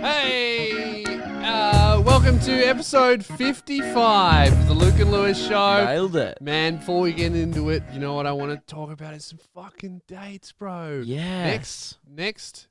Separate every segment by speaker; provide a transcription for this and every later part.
Speaker 1: Hey, welcome to episode 55 of the Luke and Lewis Show.
Speaker 2: Nailed it.
Speaker 1: Man, before we get into it, you know what I want to talk about is some fucking dates, bro.
Speaker 2: Yes.
Speaker 1: Next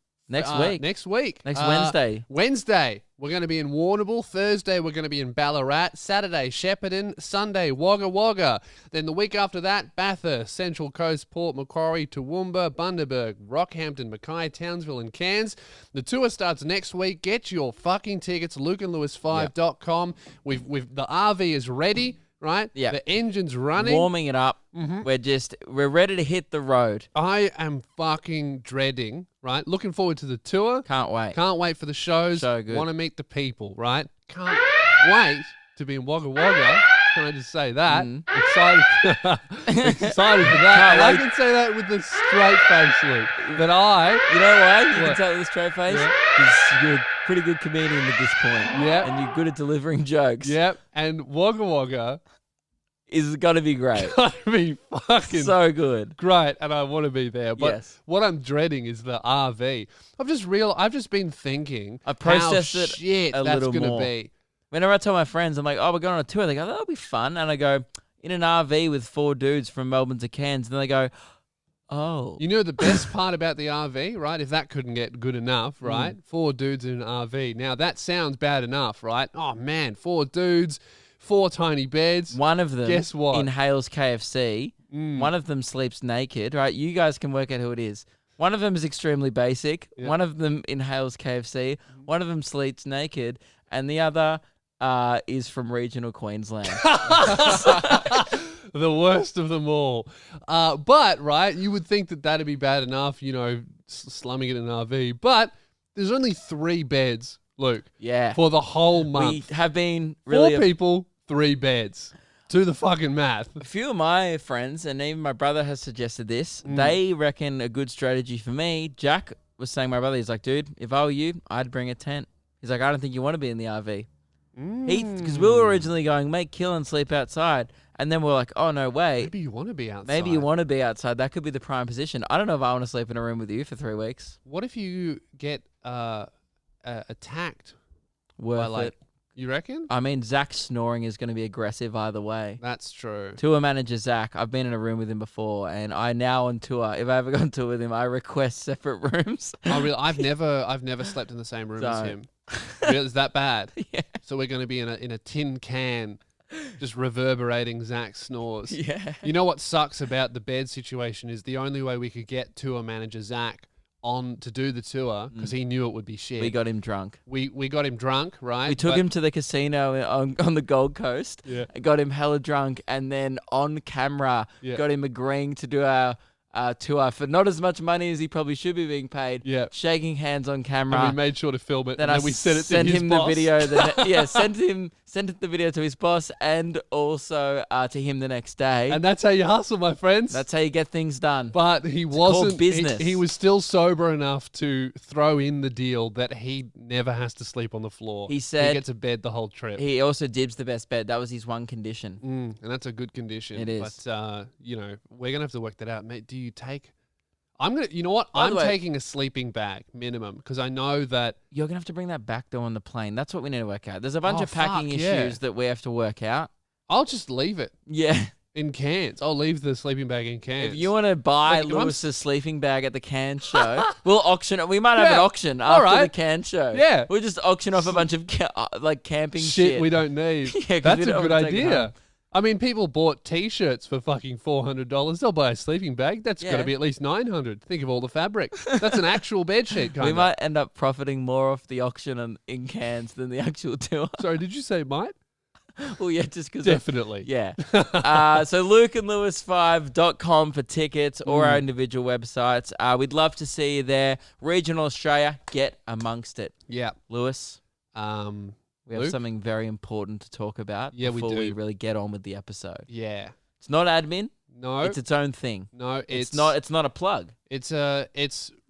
Speaker 2: week.
Speaker 1: Next week.
Speaker 2: Next Wednesday.
Speaker 1: Wednesday, we're going to be in Warrnambool. Thursday, we're going to be in Ballarat. Saturday, Shepparton. Sunday, Wagga Wagga. Then the week after that, Bathurst, Central Coast, Port Macquarie, Toowoomba, Bundaberg, Rockhampton, Mackay, Townsville, and Cairns. The tour starts next week. Get your fucking tickets, lukeandlewis5.com. We've the RV is ready. Right?
Speaker 2: Yeah.
Speaker 1: The engine's running.
Speaker 2: Warming it up.
Speaker 1: Mm-hmm.
Speaker 2: We're ready to hit the road.
Speaker 1: I am fucking dreading, right? Looking forward to the tour.
Speaker 2: Can't wait.
Speaker 1: Can't wait for the shows.
Speaker 2: So good.
Speaker 1: Want to meet the people, right? Can't wait to be in Wagga Wagga. Can I just say that? Excited for that. And I can say that with a straight face, Luke. But
Speaker 2: You know why? You
Speaker 1: What?
Speaker 2: can tell with a straight face?
Speaker 1: Yeah.
Speaker 2: Because you're a pretty good comedian at this point.
Speaker 1: Yeah.
Speaker 2: And you're good at delivering jokes.
Speaker 1: Yep. And Wagga Wagga
Speaker 2: Is going to be great.
Speaker 1: gonna be fucking
Speaker 2: So good.
Speaker 1: great, and I want to be there. But
Speaker 2: Yes.
Speaker 1: what I'm dreading is the RV. I've just been thinking
Speaker 2: I processed
Speaker 1: how
Speaker 2: it
Speaker 1: shit
Speaker 2: a
Speaker 1: that's
Speaker 2: little
Speaker 1: gonna
Speaker 2: more.
Speaker 1: be.
Speaker 2: Whenever I tell my friends, I'm like, oh, we're going on a tour. They go, that'll be fun. And I go, in an RV with 4 dudes from Melbourne to Cairns. And they go, oh.
Speaker 1: You know the best part about the RV, right? If that couldn't get good enough, right? 4 dudes in an RV. Now that sounds bad enough, right? Oh man, 4 dudes, 4 tiny beds.
Speaker 2: One of them
Speaker 1: Guess what?
Speaker 2: inhales KFC. One of them sleeps naked, right? You guys can work out who it is. One of them is extremely basic.
Speaker 1: Yeah.
Speaker 2: One of them inhales KFC. One of them sleeps naked. And the other is from regional Queensland.
Speaker 1: The worst of them all. But, right, you would think that that'd be bad enough, you know, slumming it in an RV. But there's only 3 beds, Luke,
Speaker 2: Yeah.
Speaker 1: for the whole month.
Speaker 2: We have been really...
Speaker 1: 4 people, 3 beds. Do the fucking math.
Speaker 2: A few of my friends, and even my brother has suggested this, they reckon a good strategy for me, Jack was saying, my brother, he's like, dude, if I were you, I'd bring a tent. He's like, I don't think you want to be in the RV. Because we were originally going, make kill and sleep outside. And then we're like, oh, no way.
Speaker 1: Maybe you want to be outside.
Speaker 2: Maybe you want to be outside. That could be the prime position. I don't know if I want to sleep in a room with you for 3 weeks.
Speaker 1: What if you get attacked?
Speaker 2: Worth it.
Speaker 1: You reckon?
Speaker 2: I mean, Zach's snoring is going to be aggressive either way.
Speaker 1: That's true.
Speaker 2: Tour manager Zach, I've been in a room with him before, and I now on tour, if I ever go on tour with him, I request separate rooms.
Speaker 1: Oh, really? I've never slept in the same room as
Speaker 2: Don't.
Speaker 1: him. Really? Is that bad?
Speaker 2: Yeah.
Speaker 1: So we're going to be in a tin can, just reverberating Zach's snores.
Speaker 2: Yeah.
Speaker 1: You know what sucks about the bed situation is the only way we could get tour manager Zach on to do the tour, because he knew it would be shit.
Speaker 2: We got him drunk.
Speaker 1: We got him drunk, right?
Speaker 2: We took
Speaker 1: But-
Speaker 2: him to the casino on the Gold Coast.
Speaker 1: Yeah.
Speaker 2: Got him hella drunk, and then on camera,
Speaker 1: Yeah.
Speaker 2: got him agreeing to do our tour for not as much money as he probably should be being paid.
Speaker 1: Yeah.
Speaker 2: Shaking hands on
Speaker 1: And
Speaker 2: camera.
Speaker 1: we made sure to film it.
Speaker 2: Then
Speaker 1: and
Speaker 2: I
Speaker 1: then we sent it to
Speaker 2: sent
Speaker 1: his
Speaker 2: him
Speaker 1: boss.
Speaker 2: the video. Sent the video to his boss, and also to him the next day.
Speaker 1: And that's how you hustle, my friends.
Speaker 2: That's how you get things done.
Speaker 1: But he
Speaker 2: called
Speaker 1: wasn't.
Speaker 2: business.
Speaker 1: He was still sober enough to throw in the deal that he never has to sleep on the floor.
Speaker 2: He said
Speaker 1: he gets a bed the whole trip.
Speaker 2: He also dibs the best bed. That was his one condition.
Speaker 1: And that's a good condition.
Speaker 2: It is.
Speaker 1: But you know, we're gonna have to work that out, mate. Do you take? I'm gonna. You know what?
Speaker 2: By the
Speaker 1: I'm
Speaker 2: way-
Speaker 1: taking a sleeping bag minimum because I know that.
Speaker 2: You're going to have to bring that back, though, on the plane. That's what we need to work out. There's a bunch
Speaker 1: Oh,
Speaker 2: of packing
Speaker 1: fuck,
Speaker 2: issues
Speaker 1: yeah.
Speaker 2: that we have to work out.
Speaker 1: I'll just leave it
Speaker 2: Yeah.
Speaker 1: in Cairns. I'll leave the sleeping bag in Cairns.
Speaker 2: If you want to buy
Speaker 1: Like, if I'm
Speaker 2: Lewis's sleeping bag at the Cairns show, we'll auction it. We might have an
Speaker 1: Yeah.
Speaker 2: auction
Speaker 1: All
Speaker 2: after the
Speaker 1: right.
Speaker 2: Cairns show.
Speaker 1: Yeah.
Speaker 2: We'll just auction off a bunch of camping shit.
Speaker 1: shit we don't need.
Speaker 2: Yeah, 'cause
Speaker 1: That's
Speaker 2: we
Speaker 1: a
Speaker 2: don't
Speaker 1: good
Speaker 2: wanna take it home.
Speaker 1: idea. I mean, people bought T-shirts for fucking $400. They'll buy a sleeping bag. That's got
Speaker 2: Yeah.
Speaker 1: to be at least $900. Think of all the fabric. That's an actual bed sheet, kind
Speaker 2: We
Speaker 1: of.
Speaker 2: might end up profiting more off the auction in Cairns than the actual tour.
Speaker 1: Sorry, did you say might?
Speaker 2: Well, yeah, just because.
Speaker 1: Definitely.
Speaker 2: Yeah. So lukeandlewis5.com for tickets or our individual websites. We'd love to see you there. Regional Australia, get amongst it.
Speaker 1: Yeah.
Speaker 2: Lewis, we have
Speaker 1: Luke?
Speaker 2: something very important to talk about
Speaker 1: Yeah, we
Speaker 2: before we
Speaker 1: do.
Speaker 2: really get on with the episode.
Speaker 1: Yeah.
Speaker 2: It's not admin.
Speaker 1: No.
Speaker 2: It's its own thing.
Speaker 1: No.
Speaker 2: It's not a plug.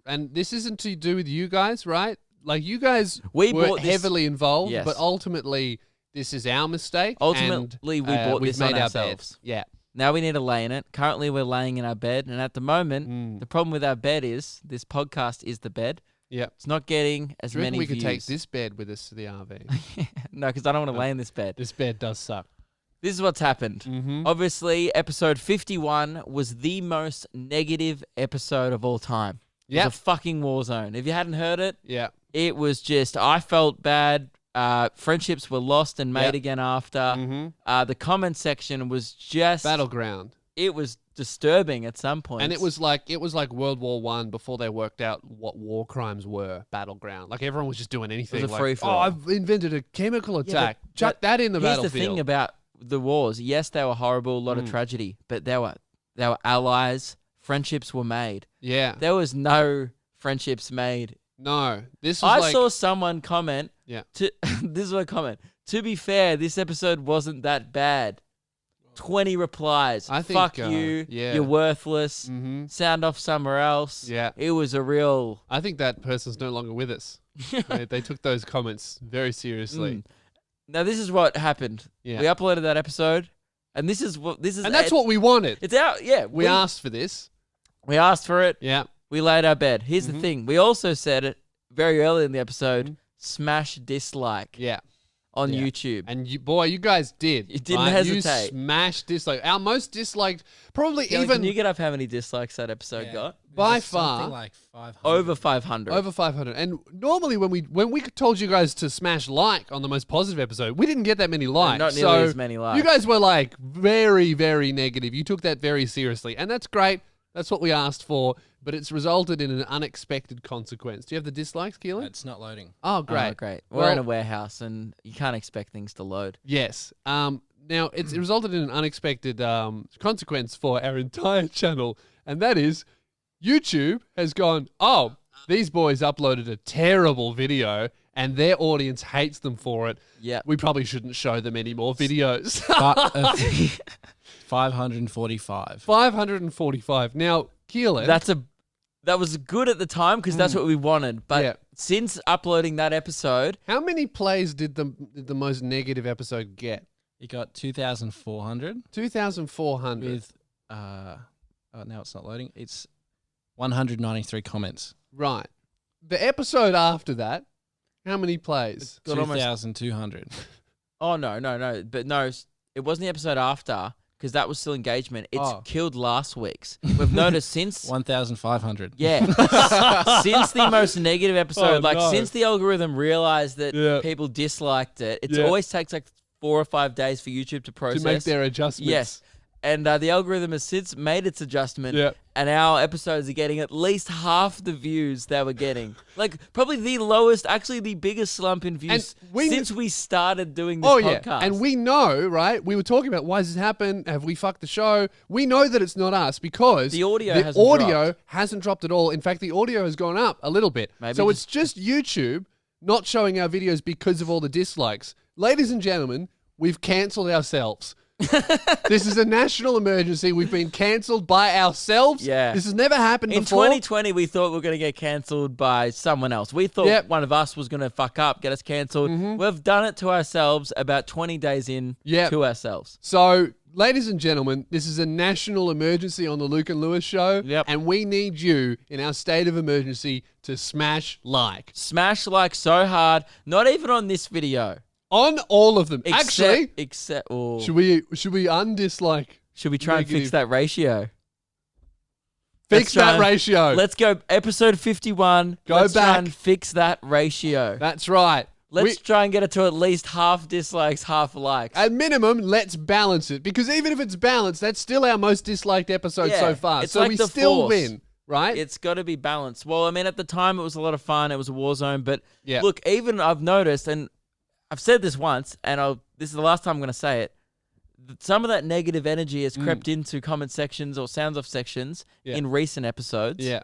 Speaker 1: And this isn't to do with you guys, right? Like you guys
Speaker 2: We
Speaker 1: were
Speaker 2: bought this-
Speaker 1: heavily involved,
Speaker 2: Yes.
Speaker 1: but ultimately this is our mistake.
Speaker 2: Ultimately,
Speaker 1: and,
Speaker 2: we bought
Speaker 1: we've
Speaker 2: this
Speaker 1: made
Speaker 2: on
Speaker 1: our
Speaker 2: ourselves.
Speaker 1: bed. Yeah.
Speaker 2: Now we need to lay in it. Currently, we're laying in our bed, and at the moment, the problem with our bed is this podcast is the bed.
Speaker 1: Yep.
Speaker 2: It's not getting as
Speaker 1: Do you reckon
Speaker 2: many
Speaker 1: we could
Speaker 2: views.
Speaker 1: take this bed with us to the RV?
Speaker 2: No, because I don't want to lay in this bed.
Speaker 1: This bed does suck.
Speaker 2: This is what's happened.
Speaker 1: Mm-hmm.
Speaker 2: Obviously, episode 51 was the most negative episode of all time. It
Speaker 1: Yeah.
Speaker 2: was a fucking war zone. If you hadn't heard it,
Speaker 1: Yeah.
Speaker 2: it was just, I felt bad. Friendships were lost and made
Speaker 1: Yep.
Speaker 2: again after.
Speaker 1: Mm-hmm.
Speaker 2: The comment section was just...
Speaker 1: Battleground.
Speaker 2: It was disturbing at some point.
Speaker 1: And it was like World War One before they worked out what war crimes were. Battleground, like everyone was just doing anything.
Speaker 2: a
Speaker 1: Like,
Speaker 2: free-for-all.
Speaker 1: oh, I've invented a chemical attack. Chuck that in the
Speaker 2: Here's
Speaker 1: battlefield.
Speaker 2: the thing about the wars. Yes, they were horrible, a lot of tragedy, but they were allies. Friendships were made.
Speaker 1: Yeah.
Speaker 2: There was no friendships made.
Speaker 1: No. This was
Speaker 2: I saw someone comment.
Speaker 1: Yeah.
Speaker 2: This is what I comment. To be fair, this episode wasn't that bad. 20 replies.
Speaker 1: I think,
Speaker 2: Fuck you.
Speaker 1: yeah.
Speaker 2: You're worthless.
Speaker 1: Mm-hmm.
Speaker 2: Sound off somewhere else.
Speaker 1: Yeah.
Speaker 2: It was a real.
Speaker 1: I think that person's no longer with us. They took those comments very seriously.
Speaker 2: Now this is what happened.
Speaker 1: Yeah.
Speaker 2: We uploaded that episode, and this is
Speaker 1: And that's what we wanted.
Speaker 2: it's out. Yeah,
Speaker 1: We asked for this.
Speaker 2: we asked for it.
Speaker 1: Yeah.
Speaker 2: We laid our bed. Here's the thing. We also said it very early in the episode.
Speaker 1: Mhm.
Speaker 2: Smash dislike
Speaker 1: Yeah.
Speaker 2: on
Speaker 1: Yeah.
Speaker 2: YouTube.
Speaker 1: And you guys did.
Speaker 2: You didn't
Speaker 1: right?
Speaker 2: hesitate.
Speaker 1: You smashed dislike. Our most disliked, probably
Speaker 2: Kelly,
Speaker 1: even
Speaker 2: can you get up how many dislikes that episode
Speaker 3: Yeah.
Speaker 2: got?
Speaker 1: by
Speaker 3: It was something
Speaker 1: far
Speaker 3: like 500.
Speaker 2: Over 500.
Speaker 1: over 500. And normally when we told you guys to smash like on the most positive episode, we didn't get that many likes.
Speaker 2: not nearly
Speaker 1: So
Speaker 2: as many likes.
Speaker 1: You guys were like very, very negative. You took that very seriously, and that's great. That's what we asked for, but it's resulted in an unexpected consequence. Do you have the dislikes, Keelan?
Speaker 3: It's not loading.
Speaker 1: Oh,
Speaker 2: Oh,
Speaker 1: great.
Speaker 2: great. We're in a
Speaker 1: Well-
Speaker 2: warehouse, and you can't expect things to load.
Speaker 1: Yes. Now, it resulted in an unexpected consequence for our entire channel, and that is YouTube has gone, oh, these boys uploaded a terrible video, and their audience hates them for it.
Speaker 2: Yeah.
Speaker 1: We probably shouldn't show them any more videos.
Speaker 3: 545.
Speaker 1: 545. Now, Keelan.
Speaker 2: That was good at the time because that's what we wanted. But
Speaker 1: Yeah.
Speaker 2: since uploading that episode,
Speaker 1: How many plays did the most negative episode get?
Speaker 3: You got 2,400
Speaker 1: 2,400.
Speaker 3: with, now it's not loading. It's 193 comments.
Speaker 1: Right. The episode after that, how many plays?
Speaker 2: got almost
Speaker 3: 2,200.
Speaker 2: oh no, but no, it wasn't the episode after because that was still engagement. It's killed last week's. We've noticed since
Speaker 3: 1,500.
Speaker 2: yeah, since the most negative episode,
Speaker 1: Oh, no.
Speaker 2: since the algorithm realized that
Speaker 1: Yeah.
Speaker 2: people disliked it, it
Speaker 1: Yeah.
Speaker 2: always takes like 4 or 5 days for YouTube to process.
Speaker 1: To make their adjustments.
Speaker 2: Yes. And the algorithm has since made its adjustment,
Speaker 1: Yeah.
Speaker 2: and our episodes are getting at least half the views they were getting. Like, probably the lowest, actually the biggest slump in views since we started doing this podcast.
Speaker 1: Yeah. And we know, right? We were talking about why does this happen? Have we fucked the show? We know that it's not us because
Speaker 2: The audio hasn't
Speaker 1: hasn't dropped at all. In fact, the audio has gone up a little bit.
Speaker 2: Maybe
Speaker 1: So it's just YouTube not showing our videos because of all the dislikes. Ladies and gentlemen, we've cancelled ourselves. This is a national emergency. We've been cancelled by ourselves.
Speaker 2: Yeah.
Speaker 1: This has never happened
Speaker 2: in
Speaker 1: before.
Speaker 2: 2020, we thought we were going to get cancelled by someone else. We thought
Speaker 1: Yep.
Speaker 2: one of us was going to fuck up, get us cancelled. We've done it to ourselves about 20 days in
Speaker 1: Yep.
Speaker 2: to ourselves.
Speaker 1: So, ladies and gentlemen, this is a national emergency on the Luke and Lewis show.
Speaker 2: Yep.
Speaker 1: And we need you in our state of emergency to smash like.
Speaker 2: Smash like so hard, not even on this video.
Speaker 1: On all of them. Actually,
Speaker 2: Except
Speaker 1: should we undislike?
Speaker 2: should we try and
Speaker 1: negative-
Speaker 2: fix that ratio?
Speaker 1: Fix that ratio.
Speaker 2: Let's go episode 51.
Speaker 1: Go
Speaker 2: Let's try
Speaker 1: back.
Speaker 2: and fix that ratio.
Speaker 1: That's right.
Speaker 2: Let's try and get it to at least half dislikes, half likes.
Speaker 1: At minimum, let's balance it. Because even if it's balanced, that's still our most disliked episode
Speaker 2: Yeah,
Speaker 1: so far.
Speaker 2: it's
Speaker 1: So
Speaker 2: like
Speaker 1: we
Speaker 2: the
Speaker 1: still
Speaker 2: Force.
Speaker 1: win, right?
Speaker 2: It's got to be balanced. Well, I mean, at the time, it was a lot of fun. It was a war zone. But
Speaker 1: Yeah.
Speaker 2: look, even I've noticed, and I've said this once, and this is the last time I'm going to say it, that some of that negative energy has crept into comment sections or sounds off sections
Speaker 1: Yeah.
Speaker 2: in recent episodes.
Speaker 1: Yeah.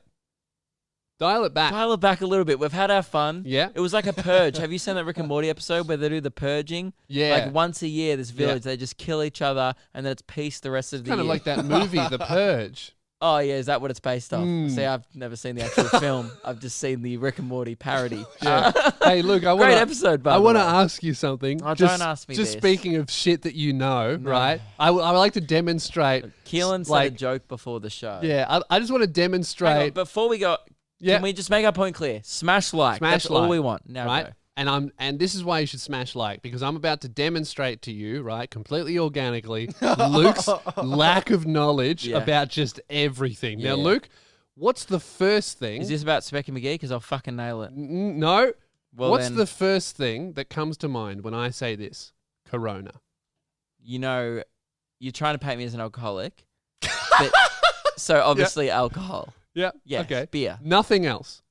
Speaker 1: Dial it back.
Speaker 2: Dial it back a little bit. We've had our fun.
Speaker 1: Yeah.
Speaker 2: It was like a purge. Have you seen that Rick and Morty episode where they do the purging?
Speaker 1: Yeah.
Speaker 2: Like once a year, this village, they just kill each other and then it's peace the rest of the
Speaker 1: Kind
Speaker 2: year.
Speaker 1: of like that movie, The Purge.
Speaker 2: Oh, yeah. Is that what it's based off? See, I've never seen the actual film. I've just seen the Rick and Morty parody.
Speaker 1: Yeah. Hey, look, I want
Speaker 2: Great episode, by
Speaker 1: I
Speaker 2: the
Speaker 1: want to
Speaker 2: way.
Speaker 1: ask you something.
Speaker 2: Oh, don't ask me
Speaker 1: Just
Speaker 2: this.
Speaker 1: speaking of shit that you know, right? I would like to demonstrate.
Speaker 2: Keelan said
Speaker 1: like,
Speaker 2: a joke before the show.
Speaker 1: Yeah, I just want to
Speaker 2: Hang on,
Speaker 1: demonstrate.
Speaker 2: before we go,
Speaker 1: Yeah.
Speaker 2: Can we just make our point clear? Smash like.
Speaker 1: Smash
Speaker 2: That's all
Speaker 1: like,
Speaker 2: we want. Now
Speaker 1: right?
Speaker 2: go.
Speaker 1: And this is why you should smash like, because I'm about to demonstrate to you, right, completely organically, Luke's lack of knowledge
Speaker 2: Yeah.
Speaker 1: about just everything. Now,
Speaker 2: Yeah.
Speaker 1: Luke, what's the first thing?
Speaker 2: Is this about Specky McGee? Because I'll fucking nail it.
Speaker 1: No.
Speaker 2: Well,
Speaker 1: What's
Speaker 2: then,
Speaker 1: the first thing that comes to mind when I say this? Corona.
Speaker 2: you know, you're trying to paint me as an alcoholic. But, so obviously alcohol.
Speaker 1: Yeah.
Speaker 2: Yes,
Speaker 1: Okay.
Speaker 2: beer.
Speaker 1: Nothing else.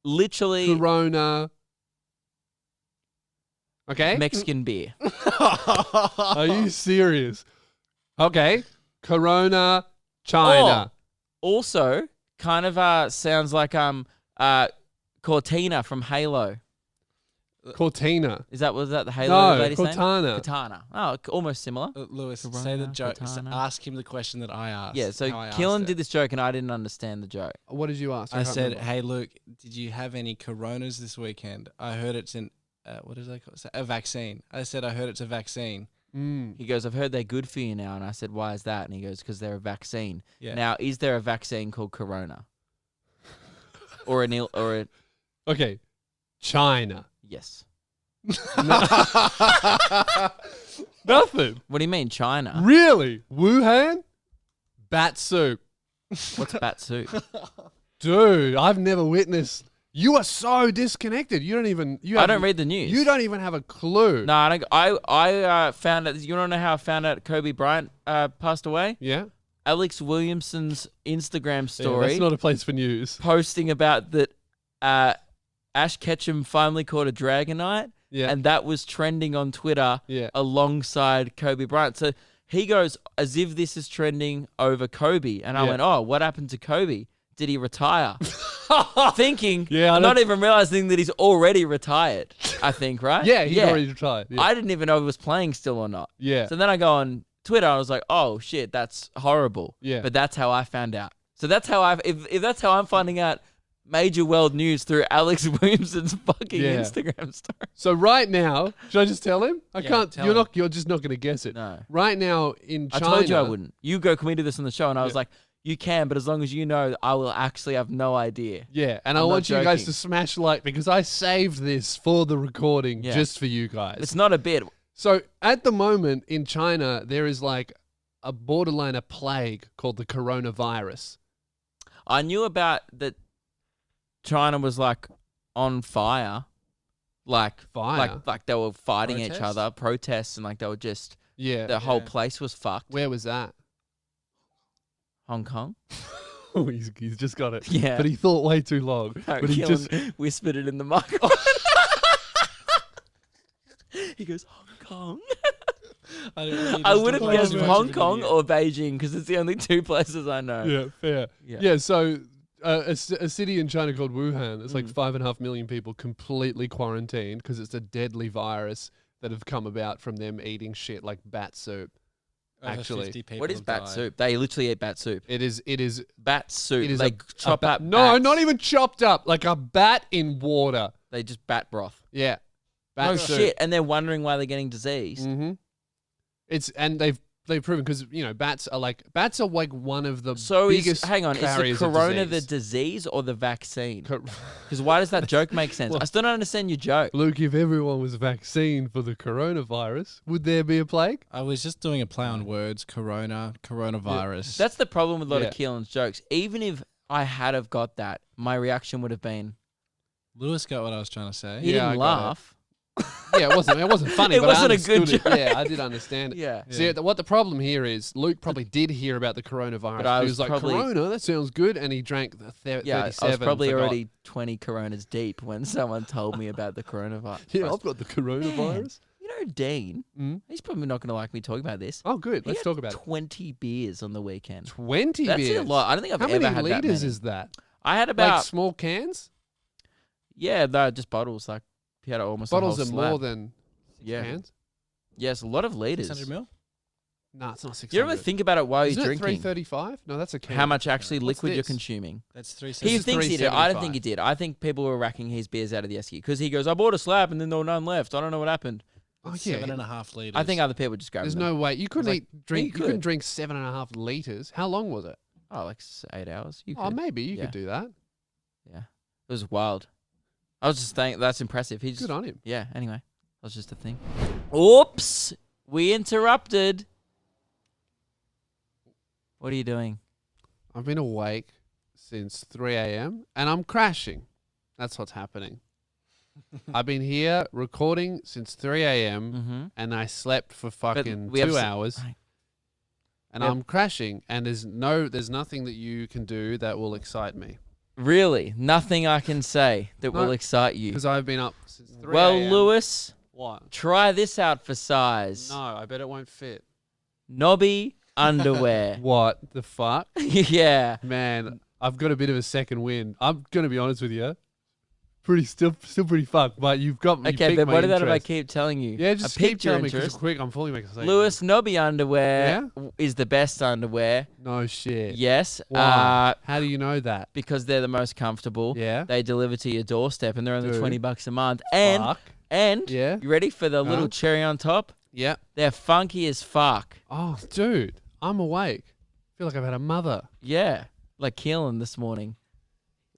Speaker 2: Literally
Speaker 1: Corona. Okay.
Speaker 2: Mexican beer.
Speaker 1: Are you serious? Okay. Corona, China.
Speaker 2: Also, kind of sounds like Cortina from Halo.
Speaker 1: Cortina.
Speaker 2: Was that the Halo
Speaker 1: No,
Speaker 2: lady's name?
Speaker 1: Cortana.
Speaker 2: Cortana. Oh, almost similar.
Speaker 3: Lewis,
Speaker 2: Corona,
Speaker 3: say the joke.
Speaker 2: Cortana.
Speaker 3: Ask him the question that I asked.
Speaker 2: Yeah, so
Speaker 3: how I asked
Speaker 2: Keelan
Speaker 3: it.
Speaker 2: did this joke and I didn't understand the joke.
Speaker 1: What did you ask?
Speaker 3: I
Speaker 1: can't
Speaker 3: said,
Speaker 1: remember.
Speaker 3: "Hey, Luke, did you have any coronas this weekend? I heard it's what is that called? A vaccine." I said, "I heard it's a vaccine."
Speaker 2: He goes, "I've heard they're good for you now." And I said, "Why is that?" And he goes, "Because they're a vaccine."
Speaker 3: Yeah.
Speaker 2: Now, is there a vaccine called Corona? or a
Speaker 1: Okay. China.
Speaker 2: yes.
Speaker 1: Nothing.
Speaker 2: What do you mean, China?
Speaker 1: Really? Wuhan? Bat soup.
Speaker 2: What's bat soup?
Speaker 1: Dude, I've never witnessed. You are so disconnected. You don't even.
Speaker 2: I don't read the news.
Speaker 1: You don't even have a clue.
Speaker 2: No, I don't. I found out. You want to know how I found out Kobe Bryant passed away?
Speaker 1: Yeah?
Speaker 2: Alex Williamson's Instagram
Speaker 1: Yeah,
Speaker 2: story
Speaker 1: that's not a place for news.
Speaker 2: posting about that Ash Ketchum finally caught a Dragonite,
Speaker 1: Yeah.
Speaker 2: and that was trending on Twitter
Speaker 1: Yeah.
Speaker 2: alongside Kobe Bryant. So he goes as if this is trending over Kobe, and I
Speaker 1: Yeah.
Speaker 2: went, "Oh, what happened to Kobe? Did he retire?" Thinking,
Speaker 1: Yeah, I
Speaker 2: not
Speaker 1: don't-
Speaker 2: even realizing that he's already retired. I think, right?
Speaker 1: Yeah, he's already retired. Yeah.
Speaker 2: I didn't even know if he was playing still or not.
Speaker 1: yeah.
Speaker 2: So then I go on Twitter. I was like, "Oh shit, that's horrible."
Speaker 1: Yeah.
Speaker 2: But that's how I found out. So that's how if that's how I'm finding out major world news through Alex Williamson's fucking
Speaker 1: Yeah.
Speaker 2: Instagram story.
Speaker 1: So right now, should I just tell him? I
Speaker 3: Yeah,
Speaker 1: can't.
Speaker 3: tell
Speaker 1: You're
Speaker 3: him.
Speaker 1: not. You're just not going to guess it.
Speaker 2: No.
Speaker 1: Right now in
Speaker 2: I
Speaker 1: China.
Speaker 2: told you I wouldn't. You go, "Can we do this on the show?" And I was
Speaker 1: Yeah.
Speaker 2: like, "You can, but as long as you know, I will actually have no idea."
Speaker 1: Yeah, and I
Speaker 2: I'm not
Speaker 1: want you guys
Speaker 2: joking.
Speaker 1: to smash like because I saved this for the recording
Speaker 2: Yeah.
Speaker 1: just for you guys.
Speaker 2: It's not a bit.
Speaker 1: So at the moment in China, there is like a borderline a plague called the coronavirus.
Speaker 2: I knew about that. China was like on fire, like
Speaker 1: Fire?
Speaker 2: like they were fighting each
Speaker 3: Protests?
Speaker 2: other, protests, and like they were just
Speaker 1: Yeah.
Speaker 2: the whole
Speaker 3: Yeah.
Speaker 2: place was fucked.
Speaker 1: Where was that?
Speaker 2: Hong Kong.
Speaker 1: Oh, he's just got it.
Speaker 2: Yeah.
Speaker 1: But he thought way too long.
Speaker 2: No,
Speaker 1: but he
Speaker 2: Keelan
Speaker 1: just
Speaker 2: whispered it in the microphone. He goes, "Hong Kong." I would have guessed Hong Kong or Beijing because it's the only two places I know.
Speaker 1: yeah, fair.
Speaker 2: Yeah.
Speaker 1: Yeah, so a city in China called Wuhan, it's like
Speaker 2: Mm.
Speaker 1: 5.5 million people completely quarantined because it's a deadly virus that have come about from them eating shit like bat soup. Actually.
Speaker 2: What is bat soup? They literally eat bat soup.
Speaker 1: It is
Speaker 2: Bat soup.
Speaker 1: It is
Speaker 2: They
Speaker 1: a
Speaker 2: chop
Speaker 1: bat-
Speaker 2: up.
Speaker 1: No,
Speaker 2: bats.
Speaker 1: not even chopped up, like a bat in water.
Speaker 2: They just bat broth.
Speaker 1: Yeah. Bat
Speaker 2: Oh
Speaker 1: soup.
Speaker 2: shit! And they're wondering why they're getting disease.
Speaker 1: Mm-hmm. And they've proven because bats are like one of the
Speaker 2: So
Speaker 1: biggest
Speaker 2: hang on, is the
Speaker 1: carriers of
Speaker 2: corona the
Speaker 1: disease.
Speaker 2: disease or the vaccine?
Speaker 1: Co-
Speaker 2: Because why does that joke make sense?
Speaker 1: Well-
Speaker 2: I still don't understand your joke.
Speaker 1: Luke, if everyone was vaccinated for the coronavirus, would there be a plague?
Speaker 3: I was just doing a play on words. Coronavirus.
Speaker 2: That's the problem with a lot
Speaker 1: Yeah.
Speaker 2: of Keelan's jokes. Even if I had have got that, my reaction would have been,
Speaker 3: Lewis got what I was trying to say.
Speaker 2: he
Speaker 1: Yeah, I
Speaker 2: didn't
Speaker 1: got it.
Speaker 2: laugh.
Speaker 1: Yeah, it wasn't funny.
Speaker 2: It
Speaker 1: but
Speaker 2: wasn't
Speaker 1: I
Speaker 2: a good
Speaker 1: understood it.
Speaker 2: joke.
Speaker 1: Yeah, I did understand it.
Speaker 2: Yeah.
Speaker 1: See, what the problem here is, Luke probably did hear about the coronavirus.
Speaker 2: But I
Speaker 1: he
Speaker 2: was
Speaker 1: was like,
Speaker 2: probably-
Speaker 1: Corona, that sounds good, and he drank the 37.
Speaker 2: Yeah, I was probably
Speaker 1: and forgot.
Speaker 2: already 20 coronas deep when someone told me about the coronavirus.
Speaker 1: Yeah, I've got the coronavirus.
Speaker 2: You know, Dean,
Speaker 1: Mm.
Speaker 2: he's probably not going to like me talking about this.
Speaker 1: Oh, good.
Speaker 2: He
Speaker 1: Let's
Speaker 2: had
Speaker 1: talk about it.
Speaker 2: 20 beers on the weekend.
Speaker 1: 20
Speaker 2: That's
Speaker 1: beers.
Speaker 2: a lot. I don't think I've
Speaker 1: How
Speaker 2: ever
Speaker 1: many
Speaker 2: had that
Speaker 1: liters
Speaker 2: many.
Speaker 1: is that?
Speaker 2: I had
Speaker 1: Like
Speaker 2: about,
Speaker 1: small cans?
Speaker 2: yeah, no, just bottles. Like, he had almost
Speaker 1: Bottles
Speaker 2: a
Speaker 1: are
Speaker 2: whole
Speaker 1: more
Speaker 2: slab.
Speaker 1: than
Speaker 2: Yeah.
Speaker 1: cans?
Speaker 2: Yes, a lot of liters.
Speaker 3: 600 mil?
Speaker 1: No, it's not 600.
Speaker 2: You ever think about it while
Speaker 1: Isn't
Speaker 2: you're
Speaker 1: it
Speaker 2: drinking?
Speaker 1: 335? No, that's a can.
Speaker 2: How much actually
Speaker 1: What's
Speaker 2: liquid you're
Speaker 1: this?
Speaker 2: consuming?
Speaker 3: That's 3
Speaker 2: He
Speaker 1: is
Speaker 2: thinks he did. I don't
Speaker 1: 375.
Speaker 2: think he did. I think people were racking his beers out of the esky because he goes, "I bought a slab and then there were none left. I don't know what happened."
Speaker 1: Oh, yeah.
Speaker 3: 7.5 liters.
Speaker 2: I think other people just grabbed
Speaker 1: There's
Speaker 2: them.
Speaker 1: no way. You couldn't
Speaker 2: like,
Speaker 1: drink.
Speaker 2: you
Speaker 1: You couldn't
Speaker 2: could.
Speaker 1: drink 7.5 liters. How long was it?
Speaker 2: Oh, like 8 hours. You
Speaker 1: Oh,
Speaker 2: could.
Speaker 1: maybe you
Speaker 2: Yeah.
Speaker 1: could do that.
Speaker 2: Yeah. It was wild. I was just saying, that's impressive. He just,
Speaker 1: Good on him.
Speaker 2: yeah, anyway. That was just a thing. Oops. We interrupted. What are you doing?
Speaker 1: I've been awake since 3 a.m. and I'm crashing. That's what's happening. I've been here recording since 3 a.m.
Speaker 2: Mm-hmm.
Speaker 1: and I slept for fucking
Speaker 2: we have
Speaker 1: 2
Speaker 2: s-
Speaker 1: hours.
Speaker 2: Right.
Speaker 1: And
Speaker 2: Yep.
Speaker 1: I'm crashing, and there's nothing that you can do that will excite me.
Speaker 2: Really? Nothing I can say that
Speaker 1: No,
Speaker 2: will excite you.
Speaker 1: Because I've been up since 3
Speaker 2: Well,
Speaker 1: a.m.
Speaker 2: Lewis,
Speaker 1: What?
Speaker 2: try this out for size.
Speaker 1: No, I bet it won't fit.
Speaker 2: Knobby Underwear.
Speaker 1: What the fuck?
Speaker 2: Yeah.
Speaker 1: Man, I've got a bit of a second wind. I'm going to be honest with you. Still pretty fucked, but you've got me.
Speaker 2: Okay, but what about if I keep telling you?
Speaker 1: Yeah, just
Speaker 2: I
Speaker 1: keep
Speaker 2: piqued your
Speaker 1: telling me because
Speaker 2: interest.
Speaker 1: quick. I'm fully making a
Speaker 2: Lewis, Knobby Underwear is the best underwear.
Speaker 1: No shit.
Speaker 2: Yes.
Speaker 1: Why? How do you know that?
Speaker 2: Because they're the most comfortable.
Speaker 1: Yeah.
Speaker 2: They deliver to your doorstep and they're only
Speaker 1: Dude.
Speaker 2: $20 a month. And
Speaker 1: Fuck.
Speaker 2: you ready for the little cherry on top?
Speaker 1: Yeah.
Speaker 2: They're funky as fuck.
Speaker 1: Oh, dude, I'm awake. I feel like I've had a mother.
Speaker 2: Yeah. Like Keelan this morning.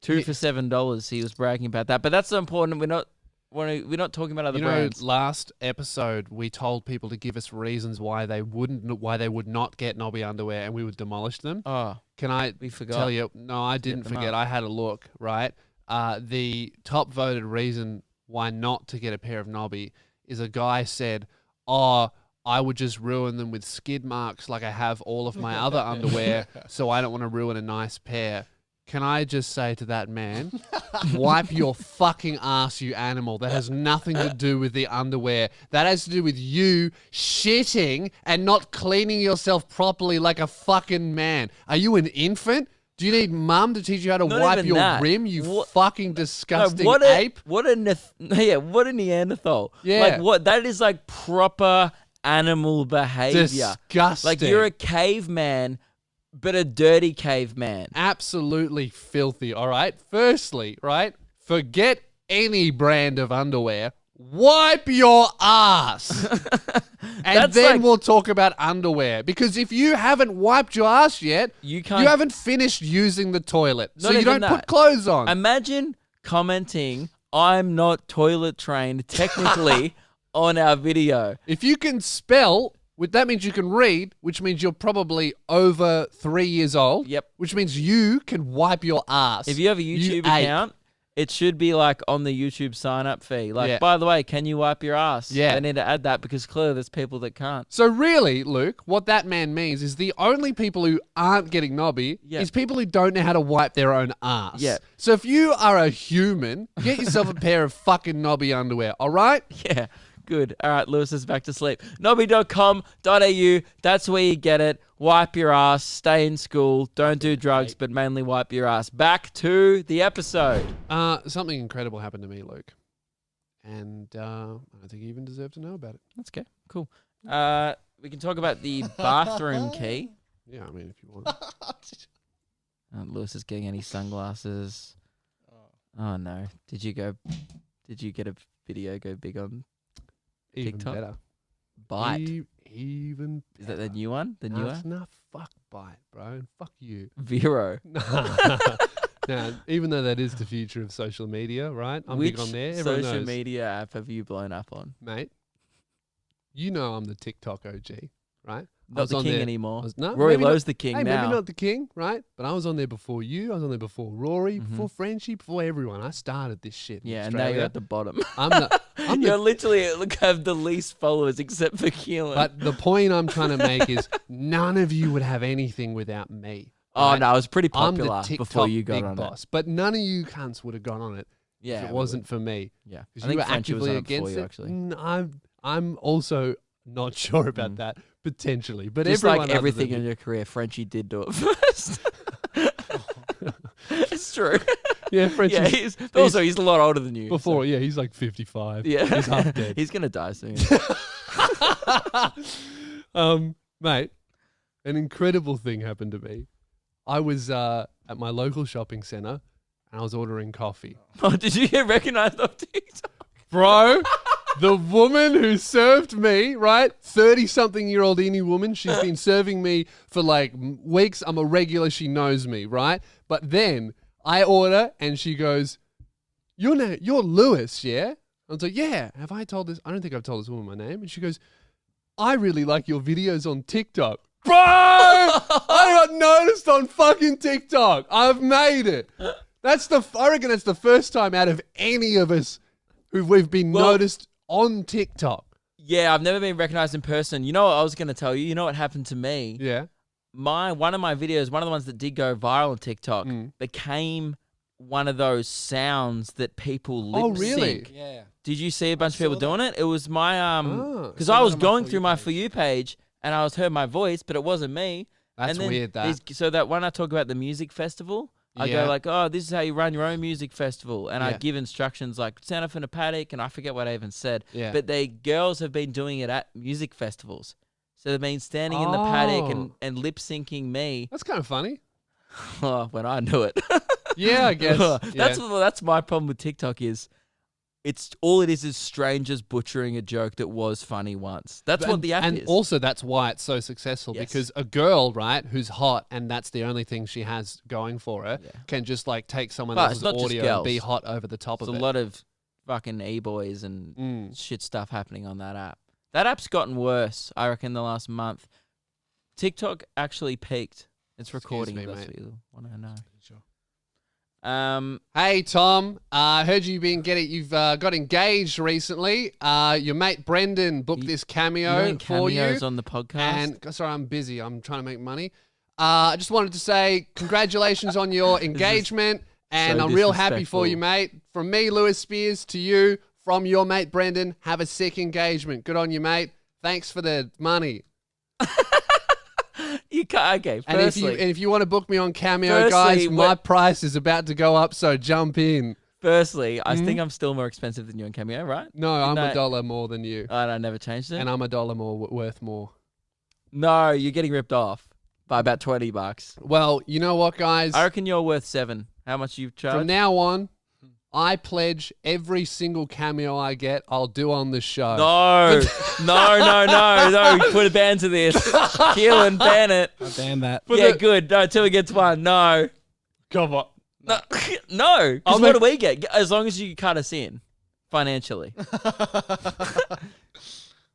Speaker 2: 2
Speaker 1: Yeah.
Speaker 2: for $7. He was bragging about that. But that's not important. We're not talking about other brands.
Speaker 1: Last episode we told people to give us reasons why they would not get Knobby Underwear, and we would demolish them.
Speaker 2: Oh,
Speaker 1: Can I
Speaker 2: we forgot.
Speaker 1: tell you? No, I didn't
Speaker 2: them
Speaker 1: forget.
Speaker 2: up.
Speaker 1: I had a look. Right. The top voted reason why not to get a pair of Knobby is a guy said, "Oh, I would just ruin them with skid marks like I have all of my other underwear, so I don't want to ruin a nice pair." Can I just say to that man, wipe your fucking ass, you animal. That has nothing to do with the underwear. That has to do with you shitting and not cleaning yourself properly like a fucking man. Are you an infant? Do you need mum to teach you how to
Speaker 2: Not
Speaker 1: wipe
Speaker 2: even
Speaker 1: your
Speaker 2: that.
Speaker 1: rim, you
Speaker 2: What-
Speaker 1: fucking disgusting
Speaker 2: what
Speaker 1: ape?
Speaker 2: What a Neanderthal.
Speaker 1: Yeah.
Speaker 2: Like what? That is like proper animal behavior.
Speaker 1: Disgusting.
Speaker 2: Like you're a caveman, but a dirty caveman.
Speaker 1: Absolutely filthy, all right? Firstly, right, forget any brand of underwear. Wipe your ass. And
Speaker 2: That's
Speaker 1: then
Speaker 2: like-
Speaker 1: we'll talk about underwear. Because if you haven't wiped your ass yet,
Speaker 2: You can't.
Speaker 1: you haven't finished using the toilet. So
Speaker 2: Not
Speaker 1: you
Speaker 2: even
Speaker 1: don't put
Speaker 2: that.
Speaker 1: clothes on.
Speaker 2: Imagine commenting, "I'm not toilet trained technically," on our video.
Speaker 1: If you can spell, that means you can read, which means you're probably over 3 years old.
Speaker 2: Yep.
Speaker 1: Which means you can wipe your ass.
Speaker 2: If you have a YouTube
Speaker 1: ape.
Speaker 2: account, it should be like on the YouTube sign up fee. Like,
Speaker 1: Yeah.
Speaker 2: by the way, can you wipe your ass?
Speaker 1: Yeah.
Speaker 2: They need to add that because clearly there's people that can't.
Speaker 1: So really, Luke, what that man means is the only people who aren't getting knobby
Speaker 2: Yeah.
Speaker 1: is people who don't know how to wipe their own ass.
Speaker 2: Yeah.
Speaker 1: So if you are a human, get yourself a pair of fucking knobby underwear, all right?
Speaker 2: Yeah. Good. All right, Lewis is back to sleep. Knobby.com.au. That's where you get it. Wipe your ass. Stay in school. Don't do drugs, but mainly wipe your ass. Back to the episode.
Speaker 1: Something incredible happened to me, Luke. And I don't think you even deserve to know about it.
Speaker 2: That's okay. Cool. We can talk about the bathroom key.
Speaker 1: Yeah, I mean, if you want.
Speaker 2: Lewis is getting any sunglasses. Oh no. Did you get a video go big on
Speaker 1: Even
Speaker 2: TikTok?
Speaker 1: better.
Speaker 2: Bite?
Speaker 1: Even
Speaker 2: Is that the new one? The newer?
Speaker 1: Nah, fuck Bite, bro. And fuck you.
Speaker 2: Vero.
Speaker 1: Now, even though that is the future of social media, right? I'm
Speaker 2: Which
Speaker 1: big on there. Everyone
Speaker 2: social
Speaker 1: knows.
Speaker 2: media app have you blown up on?
Speaker 1: Mate, you know I'm the TikTok OG, right? I
Speaker 2: Not
Speaker 1: was
Speaker 2: the
Speaker 1: on
Speaker 2: king
Speaker 1: there-
Speaker 2: anymore.
Speaker 1: No,
Speaker 2: Rory
Speaker 1: maybe not-
Speaker 2: Lowe's the king
Speaker 1: Hey,
Speaker 2: now.
Speaker 1: maybe not the king, right? But I was on there before you. I was on there before Rory,
Speaker 2: Mhm.
Speaker 1: before Frenchie, before everyone. I started this shit. In
Speaker 2: Yeah, and now
Speaker 1: Australia.
Speaker 2: you're at the bottom.
Speaker 1: I'm
Speaker 2: You're
Speaker 1: the,
Speaker 2: literally have the least followers except for Keelan.
Speaker 1: but the point I'm trying to make is none of you would have anything without me.
Speaker 2: oh
Speaker 1: right?
Speaker 2: no, it was pretty
Speaker 1: I'm
Speaker 2: popular
Speaker 1: the TikTok
Speaker 2: before you got
Speaker 1: big
Speaker 2: on
Speaker 1: boss, but none of you cunts would have gone on it
Speaker 2: it. Yeah,
Speaker 1: if it wasn't for me.
Speaker 2: Yeah,
Speaker 1: Because
Speaker 2: I
Speaker 1: you
Speaker 2: think
Speaker 1: were
Speaker 2: Frenchie was
Speaker 1: actively
Speaker 2: on it before
Speaker 1: against
Speaker 2: you
Speaker 1: it.
Speaker 2: actually.
Speaker 1: I'm also not sure about
Speaker 2: Mm.
Speaker 1: that potentially, but
Speaker 2: Just
Speaker 1: everyone
Speaker 2: like
Speaker 1: other
Speaker 2: everything
Speaker 1: than
Speaker 2: in
Speaker 1: me-
Speaker 2: your career, Frenchie did do it first. It's true.
Speaker 1: yeah, French
Speaker 2: Yeah,
Speaker 1: is
Speaker 2: he's a lot older than you.
Speaker 1: before. Yeah, he's like 55.
Speaker 2: so- yeah,
Speaker 1: he's half dead.
Speaker 2: He's gonna die soon.
Speaker 1: Mate, an incredible thing happened to me. I was at my local shopping center and I was ordering coffee.
Speaker 2: Oh, did you get recognized on TikTok?
Speaker 1: Bro, the woman who served me, right? 30-something-year-old Indie woman. She's been serving me for like weeks. I'm a regular. She knows me, right? But then I order, and she goes, "You're Lewis, yeah?" I was like, "Yeah." Have I told this? I don't think I've told this woman my name. And she goes, "I really like your videos on TikTok." Bro, I got noticed on fucking TikTok. I've made it. I reckon that's the first time out of any of us we've been noticed on TikTok.
Speaker 2: Yeah, I've never been recognized in person. You know what I was going to tell you? You know what happened to me?
Speaker 1: Yeah.
Speaker 2: One of my videos, one of the ones that did go viral on TikTok, became one of those sounds that people lip sync.
Speaker 1: Oh, really?
Speaker 3: Yeah.
Speaker 2: Did you see a bunch of people doing it? It was my because
Speaker 3: So
Speaker 2: I
Speaker 3: that
Speaker 2: was
Speaker 3: on my
Speaker 2: going
Speaker 3: For
Speaker 2: through
Speaker 3: You
Speaker 2: my
Speaker 3: page.
Speaker 2: For You page and I was heard my voice, but it wasn't me.
Speaker 1: That's
Speaker 2: and then
Speaker 1: weird, that.
Speaker 2: So that when I talk about the music festival, I
Speaker 1: Yeah.
Speaker 2: go like, "Oh, this is how you run your own music festival," and I
Speaker 1: Yeah.
Speaker 2: give instructions like stand up in a paddock, and I forget what I even said.
Speaker 1: Yeah.
Speaker 2: But girls have been doing it at music festivals, so they've been standing in the paddock and lip syncing me.
Speaker 1: That's kind of funny.
Speaker 2: When I knew it.
Speaker 1: Yeah, I guess.
Speaker 2: That's my problem with TikTok is it is strangers butchering a joke that was funny once. That's what the app
Speaker 1: and
Speaker 2: is.
Speaker 1: also that's why it's so successful,
Speaker 2: Yes.
Speaker 1: because a girl, right, who's hot and that's the only thing she has going for her, can just like take someone
Speaker 2: But
Speaker 1: else's
Speaker 2: it's not just
Speaker 1: audio and be
Speaker 2: girls.
Speaker 1: hot over the top
Speaker 2: There's
Speaker 1: of
Speaker 2: a
Speaker 1: it.
Speaker 2: lot of fucking e-boys and shit stuff happening on that app. That app's gotten worse, I reckon, the last month. TikTok actually peaked. It's recording.
Speaker 1: me,
Speaker 2: If that's
Speaker 1: mate.
Speaker 2: what you want to know.
Speaker 3: Sure.
Speaker 1: Hey Tom, I heard you've got engaged recently. Your mate Brendan booked this cameo
Speaker 2: Doing
Speaker 1: for you.
Speaker 2: cameos on the podcast.
Speaker 1: And sorry, I'm busy. I'm trying to make money. I just wanted to say congratulations on your engagement, and
Speaker 2: so
Speaker 1: I'm real happy for
Speaker 2: disrespectful.
Speaker 1: you, mate. From me, Lewis Spears, to you, from your mate Brendan. Have a sick engagement. Good on you, mate. Thanks for the money.
Speaker 2: You can't. Okay.
Speaker 1: And
Speaker 2: Firstly,
Speaker 1: if you want to book me on Cameo, guys, my price is about to go up, so jump in.
Speaker 2: I think I'm still more expensive than you on Cameo, right?
Speaker 1: No, I'm
Speaker 2: No.
Speaker 1: $1 more than you,
Speaker 2: I never changed it.
Speaker 1: and I'm $1 more worth more.
Speaker 2: No, you're getting ripped off by about $20.
Speaker 1: Well, you know what, guys?
Speaker 2: I reckon you're worth $7. How much you charge?
Speaker 1: From now on, I pledge every single cameo I get, I'll do on the show.
Speaker 2: No, no. Put a ban to this. Keelan, ban it.
Speaker 3: I banned that.
Speaker 2: Yeah, good. No, till it gets one. No.
Speaker 1: Come on.
Speaker 2: No. No. Because what do we get? As long as you cut us in financially.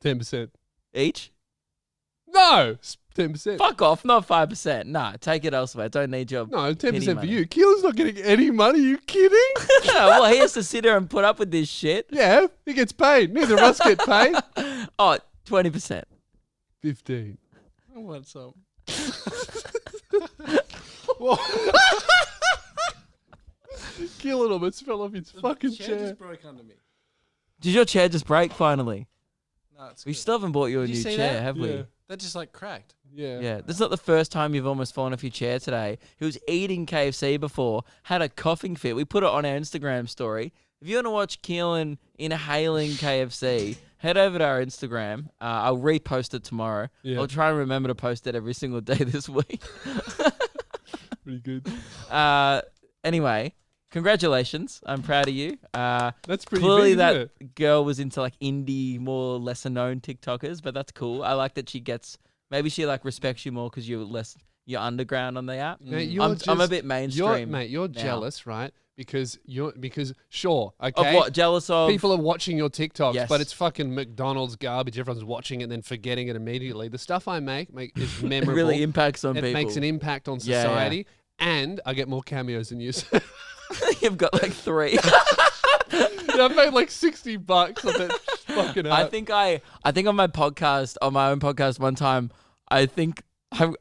Speaker 1: 10%.
Speaker 2: Each?
Speaker 1: No, 10%.
Speaker 2: Fuck off. Not 5%. Nah, take it elsewhere. Don't need your
Speaker 1: No, 10%
Speaker 2: penny
Speaker 1: for
Speaker 2: money.
Speaker 1: you. Keelan's not getting any money. You kidding?
Speaker 2: Well, he has to sit here and put up with this shit.
Speaker 1: Yeah, he gets paid. Neither of us get paid.
Speaker 2: Oh, 20%.
Speaker 1: 15.
Speaker 3: What's up?
Speaker 1: Keelan almost fell off his fucking chair.
Speaker 3: just broke under me.
Speaker 2: Did your chair just break finally?
Speaker 3: No, it's
Speaker 2: We
Speaker 3: good.
Speaker 2: still haven't bought you a
Speaker 3: Did you
Speaker 2: new
Speaker 3: see
Speaker 2: chair,
Speaker 3: that?
Speaker 2: have
Speaker 1: Yeah.
Speaker 2: we?
Speaker 3: That just like cracked.
Speaker 1: Yeah.
Speaker 2: Yeah, this is not the first time you've almost fallen off your chair today. He was eating KFC before, had a coughing fit. We put it on our Instagram story. If you want to watch Keelan inhaling KFC, head over to our Instagram. I'll repost it tomorrow.
Speaker 1: Yeah.
Speaker 2: I'll try and remember to post it every single day this week.
Speaker 1: Pretty good.
Speaker 2: Anyway, congratulations. I'm proud of you.
Speaker 1: That's pretty
Speaker 2: Clearly
Speaker 1: big,
Speaker 2: that
Speaker 1: isn't it?
Speaker 2: girl was into like indie, more lesser known TikTokers, but that's cool. I like that she gets, maybe she like respects you more because you're underground on the app.
Speaker 1: Mate, you're
Speaker 2: I'm a
Speaker 1: just-
Speaker 2: bit mainstream.
Speaker 1: You're
Speaker 2: now.
Speaker 1: jealous, right? Because sure, okay.
Speaker 2: Of what? Jealous of?
Speaker 1: People are watching your TikToks,
Speaker 2: Yes.
Speaker 1: but it's fucking McDonald's garbage. Everyone's watching it and then forgetting it immediately. The stuff I make is memorable.
Speaker 2: It really impacts on
Speaker 1: it
Speaker 2: people.
Speaker 1: makes an impact on
Speaker 2: Yeah, yeah.
Speaker 1: society, and I get more cameos than you.
Speaker 2: You've got like 3.
Speaker 1: Yeah, I've made like $60 on that fucking app.
Speaker 2: I think on my own podcast one time, I think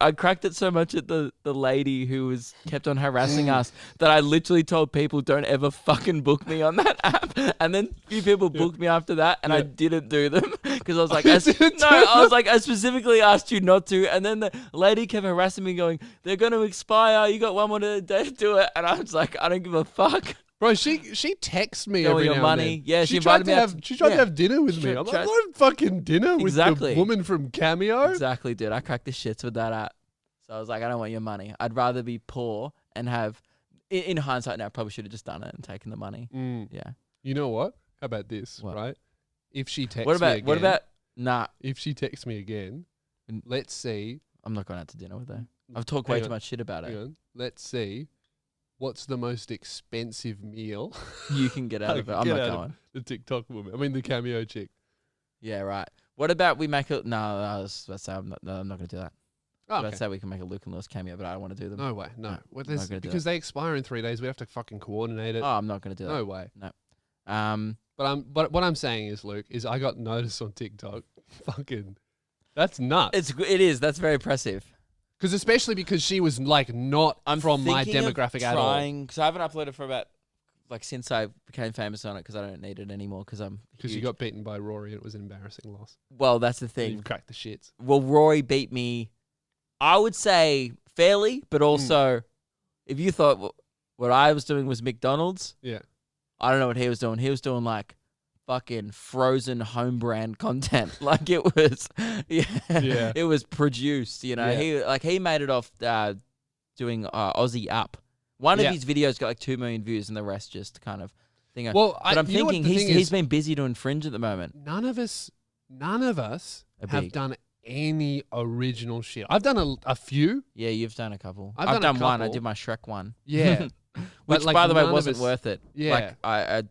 Speaker 2: I cracked it so much at the lady who was kept on harassing us that I literally told people don't ever fucking book me on that app. And then a few people booked me after that, and I didn't do them because I was like, I specifically asked you not to. And then the lady kept harassing me, going, "They're going to expire. You got one more day to do it." And I was like, I don't give a fuck.
Speaker 1: Bro, she texts me
Speaker 2: Show
Speaker 1: every
Speaker 2: your
Speaker 1: now
Speaker 2: money.
Speaker 1: and then.
Speaker 2: Yeah,
Speaker 1: she
Speaker 2: invited
Speaker 1: tried to
Speaker 2: me out
Speaker 1: have.
Speaker 2: to-
Speaker 1: She tried to
Speaker 2: yeah.
Speaker 1: have dinner with me. I'm like, I'm not fucking dinner
Speaker 2: Exactly.
Speaker 1: with the woman from Cameo.
Speaker 2: Exactly, dude. I cracked the shits with that app. So I was like, I don't want your money. I'd rather be poor and have, in hindsight now, I probably should have just done it and taken the money. Yeah.
Speaker 1: You know what? How about this?
Speaker 2: What?
Speaker 1: Right? If she texts
Speaker 2: What
Speaker 1: me again,
Speaker 2: about, nah,
Speaker 1: if she texts me again, let's see.
Speaker 2: I'm not going out to dinner with her. I've talked way
Speaker 1: Hang
Speaker 2: too
Speaker 1: on,
Speaker 2: much shit about
Speaker 1: Hang
Speaker 2: her.
Speaker 1: on. Let's see what's the most expensive meal
Speaker 2: You can get out of it. I'm
Speaker 1: Get
Speaker 2: not
Speaker 1: out of
Speaker 2: going.
Speaker 1: the TikTok woman? I mean, the cameo chick.
Speaker 2: Yeah, right. What about we make it? No, I was about to say I'm not going to do that.
Speaker 1: Oh,
Speaker 2: Let's
Speaker 1: okay.
Speaker 2: say we can make a Luke and Lewis cameo, but I don't want to do them.
Speaker 1: No way. No.
Speaker 2: No,
Speaker 1: Well,
Speaker 2: I'm not gonna do
Speaker 1: because they expire in 3 days. We have to fucking coordinate it.
Speaker 2: Oh, I'm not going to do that.
Speaker 1: No way. But what I'm saying is, Luke, is I got noticed on TikTok. Fucking, that's nuts.
Speaker 2: It is. That's very impressive.
Speaker 1: Because especially because she was like not
Speaker 2: I'm
Speaker 1: from my
Speaker 2: thinking of
Speaker 1: demographic at all.
Speaker 2: because I haven't uploaded for about since I became famous on it because I don't need it anymore because I'm
Speaker 1: Because you
Speaker 2: huge.
Speaker 1: got beaten by Rory and it was an embarrassing loss.
Speaker 2: Well, that's the
Speaker 1: And
Speaker 2: thing.
Speaker 1: you've cracked the shits.
Speaker 2: Well, Rory beat me, I would say fairly, but also if you thought what I was doing was McDonald's,
Speaker 1: Yeah.
Speaker 2: I don't know what he was doing. He was doing like fucking frozen home brand content. Like it was,
Speaker 1: Yeah.
Speaker 2: it was produced, you know.
Speaker 1: Yeah.
Speaker 2: He made it off doing Aussie Up. One
Speaker 1: Yeah.
Speaker 2: of his videos got like 2 million views and the rest just kind of thing.
Speaker 1: Well,
Speaker 2: But I'm
Speaker 1: you know what
Speaker 2: thinking
Speaker 1: the thing
Speaker 2: he's
Speaker 1: is?
Speaker 2: been busy doing Fringe at the moment.
Speaker 1: None of us
Speaker 2: Are
Speaker 1: have
Speaker 2: big.
Speaker 1: done any original shit. I've done a few.
Speaker 2: Yeah, you've done a couple.
Speaker 1: I've done a
Speaker 2: one. I
Speaker 1: couple.
Speaker 2: did my Shrek one.
Speaker 1: Yeah.
Speaker 2: Which,
Speaker 1: like,
Speaker 2: by the way,
Speaker 1: none of
Speaker 2: wasn't
Speaker 1: us-
Speaker 2: worth it.
Speaker 1: Yeah.
Speaker 2: Like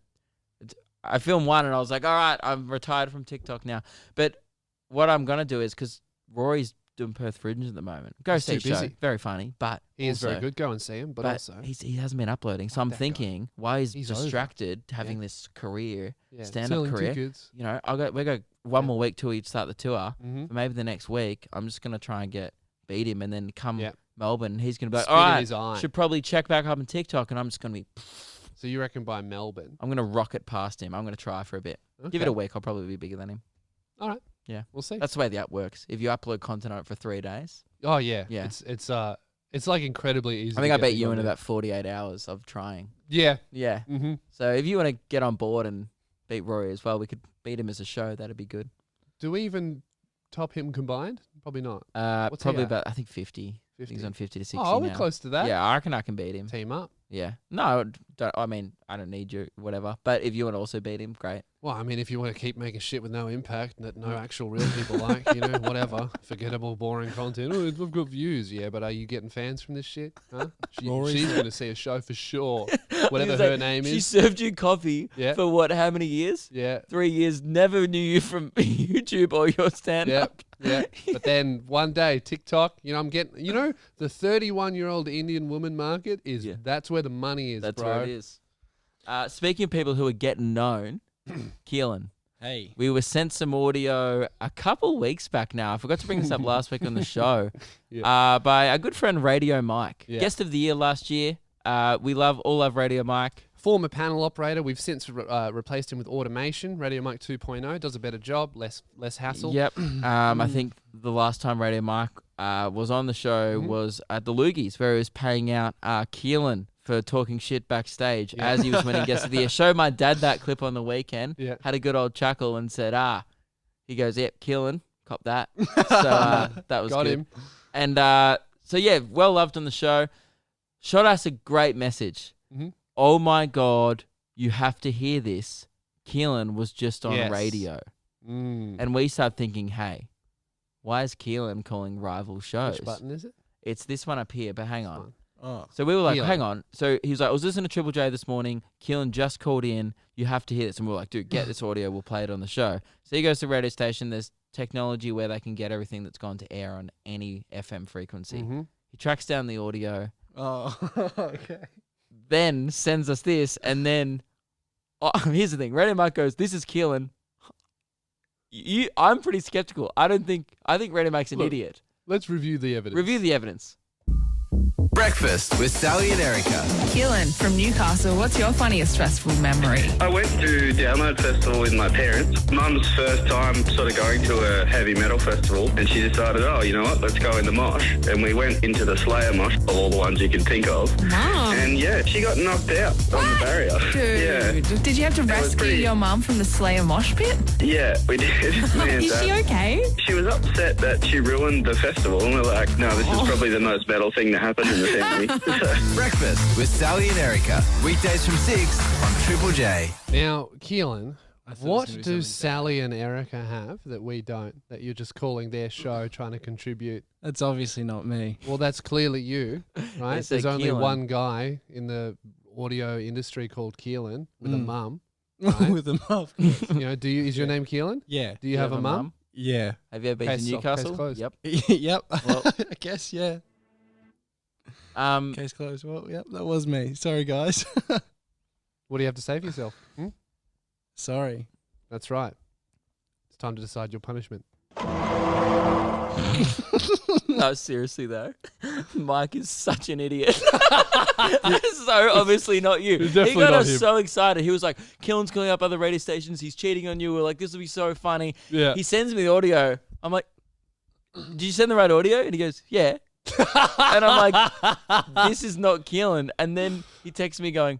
Speaker 2: I filmed one and I was like, all right, I'm retired from TikTok now. But what I'm gonna do is because Rory's doing Perth Fringe at the moment. Go
Speaker 1: He's
Speaker 2: see
Speaker 1: too
Speaker 2: show.
Speaker 1: busy.
Speaker 2: Very funny, but
Speaker 1: He is very
Speaker 2: also-
Speaker 1: good. Go and see him. But also,
Speaker 2: he hasn't been uploading. So I'm
Speaker 1: that guy.
Speaker 2: thinking, why he's
Speaker 1: He's over.
Speaker 2: distracted having this career,
Speaker 1: yeah,
Speaker 2: stand-up
Speaker 1: selling
Speaker 2: career.
Speaker 1: tickets.
Speaker 2: You know, we go one
Speaker 1: Yeah.
Speaker 2: more week till we start the tour.
Speaker 1: Mm-hmm.
Speaker 2: But maybe the next week, I'm just gonna try and beat him, and then come
Speaker 1: Yeah.
Speaker 2: Melbourne. He's gonna be like,
Speaker 1: Spit
Speaker 2: all
Speaker 1: in
Speaker 2: right,
Speaker 1: his eye.
Speaker 2: should probably check back up on TikTok, and I'm just gonna be.
Speaker 1: So you reckon by Melbourne?
Speaker 2: I'm gonna rocket past him. I'm gonna try for a bit. Give it
Speaker 1: Okay.
Speaker 2: a week. I'll probably be bigger than him.
Speaker 1: All right.
Speaker 2: Yeah.
Speaker 1: We'll see.
Speaker 2: That's the way the app works. If you upload content on it for 3 days,
Speaker 1: Oh yeah.
Speaker 2: Yeah.
Speaker 1: It's like incredibly easy.
Speaker 2: I think
Speaker 1: to
Speaker 2: I
Speaker 1: get
Speaker 2: bet
Speaker 1: things
Speaker 2: you
Speaker 1: on
Speaker 2: in
Speaker 1: there.
Speaker 2: about 48 hours of trying.
Speaker 1: Yeah.
Speaker 2: Yeah.
Speaker 1: Mm-hmm.
Speaker 2: So if you want to get on board and beat Rory as well, we could beat him as a show. That'd be good.
Speaker 1: Do we even top him combined? Probably not. What's he
Speaker 2: Probably
Speaker 1: at?
Speaker 2: about I think 50. I think
Speaker 1: 50.
Speaker 2: he's on 50 to 60
Speaker 1: Oh, we're
Speaker 2: now.
Speaker 1: close to that.
Speaker 2: Yeah, I reckon I can beat him.
Speaker 1: Team up.
Speaker 2: Yeah. No, I mean, I don't need you, whatever. But if you want to also beat him, great.
Speaker 1: Well, I mean, if you want to keep making shit with no impact that no actual real people like, whatever, forgettable, boring content. Oh, I've got views. Yeah, but are you getting fans from this shit? Huh?
Speaker 3: Rory's-
Speaker 1: She's going to see a show for sure. Whatever
Speaker 2: He's
Speaker 1: her
Speaker 2: like,
Speaker 1: name
Speaker 2: She
Speaker 1: is.
Speaker 2: served you coffee
Speaker 1: Yeah.
Speaker 2: for what? How many years?
Speaker 1: Yeah.
Speaker 2: 3 years. Never knew you from YouTube or your stand
Speaker 1: Yeah,
Speaker 2: up.
Speaker 1: yeah. But then one day, TikTok, I'm getting, the 31-year-old Indian woman market is,
Speaker 2: Yeah.
Speaker 1: that's where the money is,
Speaker 2: That's
Speaker 1: bro.
Speaker 2: where it is. Speaking of people who are getting known, Keelan,
Speaker 3: Hey.
Speaker 2: we were sent some audio a couple weeks back now. I forgot to bring this up last week on the show by a good friend, Radio Mike.
Speaker 1: Yeah.
Speaker 2: Guest of the year last year. We all love Radio Mike.
Speaker 1: Former panel operator, we've since replaced him with automation. Radio Mike 2.0 does a better job, less hassle.
Speaker 2: Yep. I think the last time Radio Mike was on the show was at the Loogies, where he was paying out Keelan for talking shit backstage as he was winning Guest of the Year. Showed my dad that clip on the weekend.
Speaker 1: Yeah.
Speaker 2: Had a good old chuckle and said, he goes, yep, Keelan, cop that. So that was
Speaker 1: Got
Speaker 2: good.
Speaker 1: him.
Speaker 2: And so, yeah, well loved on the show. Shot us a great message.
Speaker 1: Mhm.
Speaker 2: Oh, my God, you have to hear this. Keelan was just on
Speaker 1: Yes.
Speaker 2: radio.
Speaker 1: Mm.
Speaker 2: And we start thinking, hey, why is Keelan calling rival shows?
Speaker 1: Which button is it?
Speaker 2: It's this one up here, but hang on.
Speaker 1: Fine.
Speaker 3: Oh.
Speaker 2: So we were like,
Speaker 1: Keelan.
Speaker 2: hang on. So he was like, I was listening to Triple J this morning. Keelan just called in. You have to hear this. And we were like, dude, get this audio. We'll play it on the show. So he goes to the radio station. There's technology where they can get everything that's gone to air on any FM frequency.
Speaker 1: Mm-hmm.
Speaker 2: He tracks down the audio,
Speaker 3: Oh. Okay.
Speaker 2: then sends us this. And then, here's the thing. Radio Mike goes, this is Keelan. I'm pretty skeptical. I think Radio Mike's an
Speaker 1: Look,
Speaker 2: idiot.
Speaker 1: Let's review the evidence.
Speaker 2: Review the evidence.
Speaker 4: Breakfast with Sally and Erica.
Speaker 5: Keelan from Newcastle, what's your funniest festival memory?
Speaker 6: I went to Download Festival with my parents. Mum's first time sort of going to a heavy metal festival, and she decided, oh, you know what, let's go in the mosh. And we went into the Slayer mosh, of all the ones you can think of.
Speaker 5: Mom.
Speaker 6: And yeah, she got knocked out on the barrier.
Speaker 5: Dude, did you have to
Speaker 6: was
Speaker 5: rescue
Speaker 6: pretty-
Speaker 5: your mum from the Slayer mosh pit?
Speaker 6: Yeah, we did. Me and
Speaker 5: Is she
Speaker 6: Dad.
Speaker 5: okay?
Speaker 6: She was upset that she ruined the festival, and we're like, no, this is probably the most metal thing to happen in the family.
Speaker 4: Breakfast with Sally and Erica. Weekdays from 6 on Triple J.
Speaker 1: Now, Keelan,
Speaker 3: I thought it was
Speaker 1: What
Speaker 3: gonna be
Speaker 1: do
Speaker 3: something
Speaker 1: Sally and Erica have that we don't? That you're just calling their show, trying to contribute?
Speaker 3: bad. That's obviously not me.
Speaker 1: Well, that's clearly you, right?
Speaker 2: said
Speaker 1: There's only
Speaker 2: Keelan.
Speaker 1: one guy in the audio industry called Keelan with a mum. Right.
Speaker 3: With a mouth.
Speaker 1: You know, is your name Keelan?
Speaker 3: Yeah.
Speaker 1: Do you have a mum?
Speaker 3: Yeah.
Speaker 2: Have you ever been
Speaker 1: Case
Speaker 2: to
Speaker 1: closed.
Speaker 2: Newcastle?
Speaker 1: Case
Speaker 2: Yep.
Speaker 3: Yep.
Speaker 2: Well-
Speaker 3: I guess, yeah. Case closed. Well, yep, that was me. Sorry, guys.
Speaker 1: What do you have to say for yourself?
Speaker 3: Sorry.
Speaker 1: That's right. It's time to decide your punishment.
Speaker 2: No, seriously though, Mike is such an idiot. That's so obviously not you.
Speaker 1: It's
Speaker 2: He
Speaker 1: definitely
Speaker 2: got
Speaker 1: not
Speaker 2: us
Speaker 1: him.
Speaker 2: so excited. He was like, "Killen's calling up other radio stations. He's cheating on you." We're like, "This will be so funny."
Speaker 1: Yeah.
Speaker 2: He sends me the audio. I'm like, "Did you send the right audio?" And he goes, "Yeah." And I'm like, "This is not Keelan." And then he texts me going,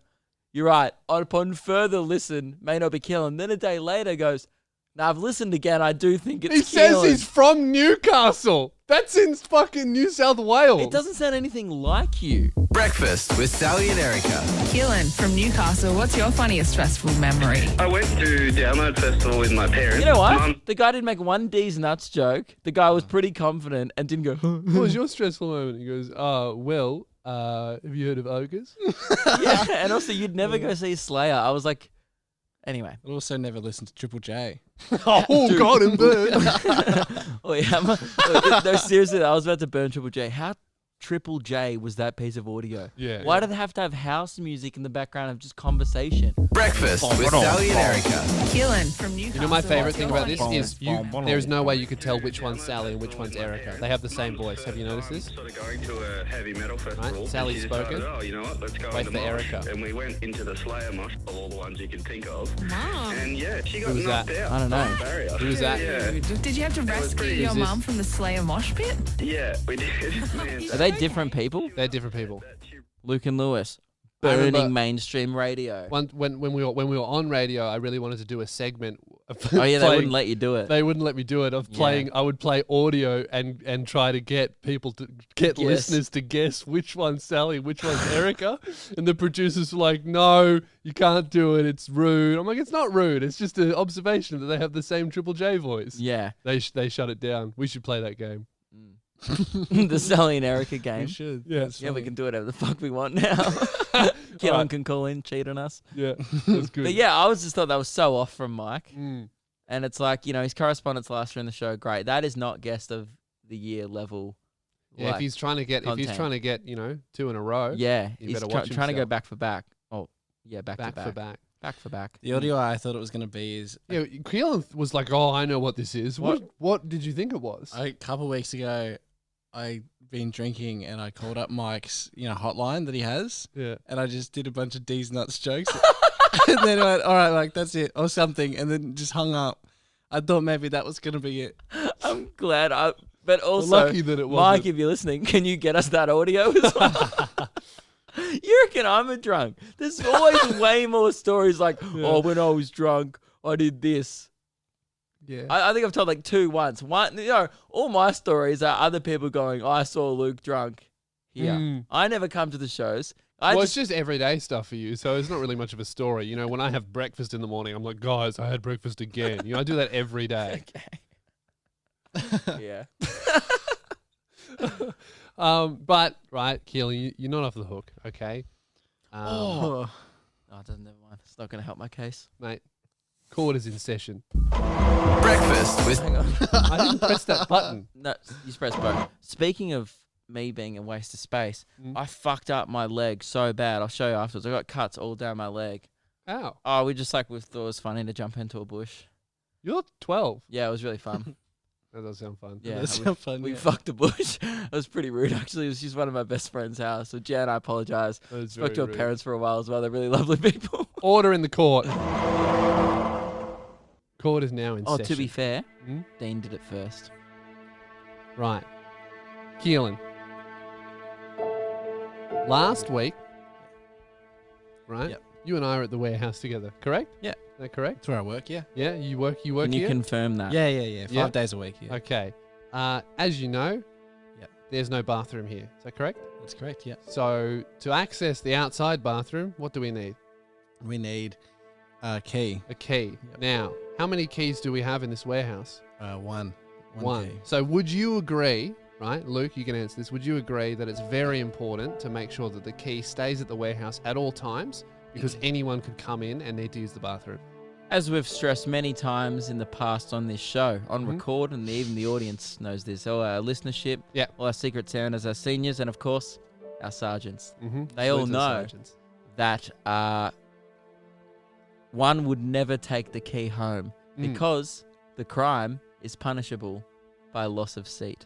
Speaker 2: "You're right. Upon further listen, may not be Keelan." Then a day later goes, "Now I've listened again. I do think it's
Speaker 1: He says
Speaker 2: Keelan."
Speaker 1: he's from Newcastle. That's in fucking New South Wales.
Speaker 2: It doesn't sound anything like you.
Speaker 4: Breakfast with Sally and Erica.
Speaker 5: Keelan from Newcastle, what's your funniest stressful memory?
Speaker 6: I went to Download Festival with my parents.
Speaker 2: You know what?
Speaker 6: Mum,
Speaker 2: The guy didn't make one D's nuts joke. The guy was pretty confident and didn't go,
Speaker 1: What was your stressful moment? He goes, have you heard of ogres?
Speaker 2: yeah. And also, you'd never go see Slayer. I was like, anyway.
Speaker 3: I'd also never listened to Triple J.
Speaker 1: Oh, God, and bird.
Speaker 2: Oh, yeah. No, seriously, I was about to burn Triple J. How Triple J was that piece of audio?
Speaker 1: Yeah.
Speaker 2: Why do they have to have house music in the background of just conversation?
Speaker 4: Breakfast with Sally and Erica.
Speaker 5: Keelan from Newcastle.
Speaker 1: You know my favorite
Speaker 5: what's
Speaker 1: thing
Speaker 5: your
Speaker 1: about this
Speaker 5: funniest-
Speaker 1: is there's no way you could tell which one's Sally and which one's Erica. They have the same voice. Have you noticed this?
Speaker 6: sort of going to a heavy metal festival. and
Speaker 1: Sally's
Speaker 6: she decided,
Speaker 1: spoken.
Speaker 6: Oh, you know what? Let's go
Speaker 1: Wait
Speaker 6: in
Speaker 1: for
Speaker 6: the mosh.
Speaker 1: Erica.
Speaker 6: And we went into the Slayer mosh of all the ones you can think of.
Speaker 5: Mom.
Speaker 6: And yeah, she got
Speaker 1: Who was
Speaker 6: knocked
Speaker 1: that?
Speaker 6: out.
Speaker 2: I don't know.
Speaker 6: by the barrier.
Speaker 1: Who was that?
Speaker 6: Yeah,
Speaker 5: Did you have to rescue
Speaker 6: pretty-
Speaker 5: your
Speaker 1: Who's this?
Speaker 5: mum from the Slayer mosh pit?
Speaker 6: yeah, we did. Man,
Speaker 2: Are they different people?
Speaker 1: They're different people.
Speaker 2: Luke and Lewis.
Speaker 1: I remember-
Speaker 2: Burning mainstream radio.
Speaker 1: When we were on radio, I really wanted to do a segment. Of
Speaker 2: Oh, yeah, they
Speaker 1: playing-
Speaker 2: wouldn't let you do it.
Speaker 1: They wouldn't let me do it. Of playing, I would play audio and try to get people to get
Speaker 2: Guess.
Speaker 1: listeners to guess which one's Sally, which one's Erica, and the producers were like, "No, you can't do it. It's rude." I'm like, "It's not rude. It's just an observation that they have the same Triple J voice."
Speaker 2: Yeah.
Speaker 1: They shut it down. We should play that game.
Speaker 2: The Sally and Erica game.
Speaker 3: We should.
Speaker 1: Yeah.
Speaker 3: That's
Speaker 2: Yeah, we
Speaker 3: funny.
Speaker 2: can do whatever the fuck we want now. Kellen
Speaker 1: Alright.
Speaker 2: can call in, cheat on us.
Speaker 1: Yeah, that's good.
Speaker 2: But yeah, I was just thought that was so off from Mike.
Speaker 1: Mm.
Speaker 2: And it's like, you know, his correspondence last year in the show, great. That is not guest of the year level.
Speaker 1: Yeah, if he's trying to get,
Speaker 2: content.
Speaker 1: you know, 2 in a row.
Speaker 2: Yeah,
Speaker 1: you
Speaker 2: he's
Speaker 1: better watch
Speaker 2: trying to go
Speaker 1: himself.
Speaker 2: back for back. Oh, yeah, back
Speaker 1: back
Speaker 2: to back.
Speaker 1: for back.
Speaker 2: Back for back.
Speaker 3: The audio I thought it was going to be is
Speaker 1: Yeah, Keelan was like, "Oh, I know what this is." What did you think it was?
Speaker 3: a couple weeks ago, I'd been drinking and I called up Mike's, hotline that he has,
Speaker 1: Yeah.
Speaker 3: and I just did a bunch of D's nuts jokes, and then I went, "All right, Mike, that's it," or something, and then just hung up. I thought maybe that was going to be it.
Speaker 2: I'm glad. But also,
Speaker 1: lucky that it
Speaker 2: Mike,
Speaker 1: wasn't.
Speaker 2: if you're listening, can you get us that audio as well? You reckon I'm a drunk? There's always way more stories like, oh, when I was drunk, I did this.
Speaker 1: Yeah.
Speaker 2: I think I've told like 2 once. One, all my stories are other people going, I saw Luke drunk here.
Speaker 1: Mm.
Speaker 2: I never come to the shows.
Speaker 1: It's just everyday stuff for you, so it's not really much of a story. You know, when I have breakfast in the morning, I'm like, "Guys, I had breakfast again." You know, I do that every day.
Speaker 2: Yeah.
Speaker 1: But right, Keelan, you're not off the hook, okay?
Speaker 2: Oh, it doesn't. Never mind. It's not going to help my case.
Speaker 1: Mate, court is in session.
Speaker 4: Breakfast with
Speaker 2: Hang on.
Speaker 1: I didn't press that button.
Speaker 2: No, you press both. Speaking of me being a waste of space, I fucked up my leg so bad. I'll show you afterwards. I got cuts all down my leg.
Speaker 1: Ow.
Speaker 2: Oh, we thought it was funny to jump into a bush.
Speaker 1: You're 12.
Speaker 2: Yeah, it was really fun.
Speaker 1: That does sound fun.
Speaker 2: Yeah,
Speaker 3: That's
Speaker 2: we-
Speaker 3: so fun.
Speaker 2: We
Speaker 3: yeah.
Speaker 2: fucked a bush. It was pretty rude, actually. It was just one of my best friend's house. So, Jan, I apologise.
Speaker 1: That is
Speaker 2: Spoke
Speaker 1: very
Speaker 2: to her
Speaker 1: rude.
Speaker 2: parents for a while as well. They're really lovely people.
Speaker 1: Order in the court. Court is now in
Speaker 2: Oh,
Speaker 1: session.
Speaker 2: to be fair,
Speaker 1: Hmm?
Speaker 2: Dean did it first.
Speaker 1: Right. Keelan. Last week, right?
Speaker 3: Yep.
Speaker 1: You and I are at the warehouse together, correct?
Speaker 3: Yeah.
Speaker 1: Is that correct?
Speaker 3: That's where I work, yeah.
Speaker 1: Yeah, you work
Speaker 2: Can you
Speaker 1: here?
Speaker 2: confirm that?
Speaker 3: Yeah.
Speaker 1: Yeah.
Speaker 3: 5 days a week, yeah.
Speaker 1: Okay. As you know,
Speaker 3: Yep.
Speaker 1: there's no bathroom here. Is that correct?
Speaker 3: That's correct, yeah.
Speaker 1: So to access the outside bathroom, what do we need?
Speaker 3: We need Key.
Speaker 1: A key. Now, how many keys do we have in this warehouse?
Speaker 3: One.
Speaker 1: One.
Speaker 3: Key.
Speaker 1: So would you agree, right, Luke, you can answer this, would you agree that it's very important to make sure that the key stays at the warehouse at all times because anyone could come in and need to use the bathroom?
Speaker 2: As we've stressed many times in the past on this show, on record, and even the audience knows this, all our listenership, all our Secret Sounders, our seniors, and of course, our sergeants. They all know that one would never take the key home because the crime is punishable by loss of seat.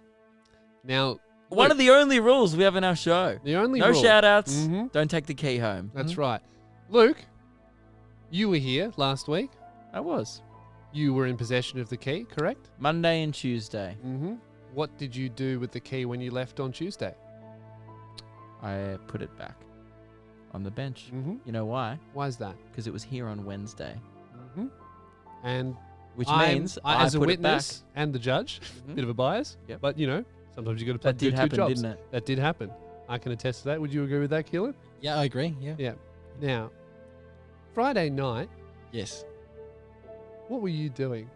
Speaker 1: Now,
Speaker 2: one of the only rules we have in our show.
Speaker 1: The only
Speaker 2: no
Speaker 1: rule.
Speaker 2: shout-outs, don't take the key home.
Speaker 1: That's right. Luke, you were here last week.
Speaker 2: I was.
Speaker 1: You were in possession of the key, correct?
Speaker 2: Monday and Tuesday.
Speaker 1: What did you do with the key when you left on Tuesday?
Speaker 2: I put it back on the bench. You know why?
Speaker 1: Why is that?
Speaker 2: Because it was here on Wednesday.
Speaker 1: And
Speaker 2: which means I
Speaker 1: as a
Speaker 2: put
Speaker 1: witness
Speaker 2: it back.
Speaker 1: and the judge, bit of a bias, but you know, sometimes you got to play
Speaker 2: That did
Speaker 1: two
Speaker 2: happen,
Speaker 1: jobs.
Speaker 2: didn't it?
Speaker 1: That did happen. I can attest to that. Would you agree with that, Keelan?
Speaker 3: Yeah, I agree. Yeah.
Speaker 1: Yeah. Now, Friday night,
Speaker 3: Yes.
Speaker 1: what were you doing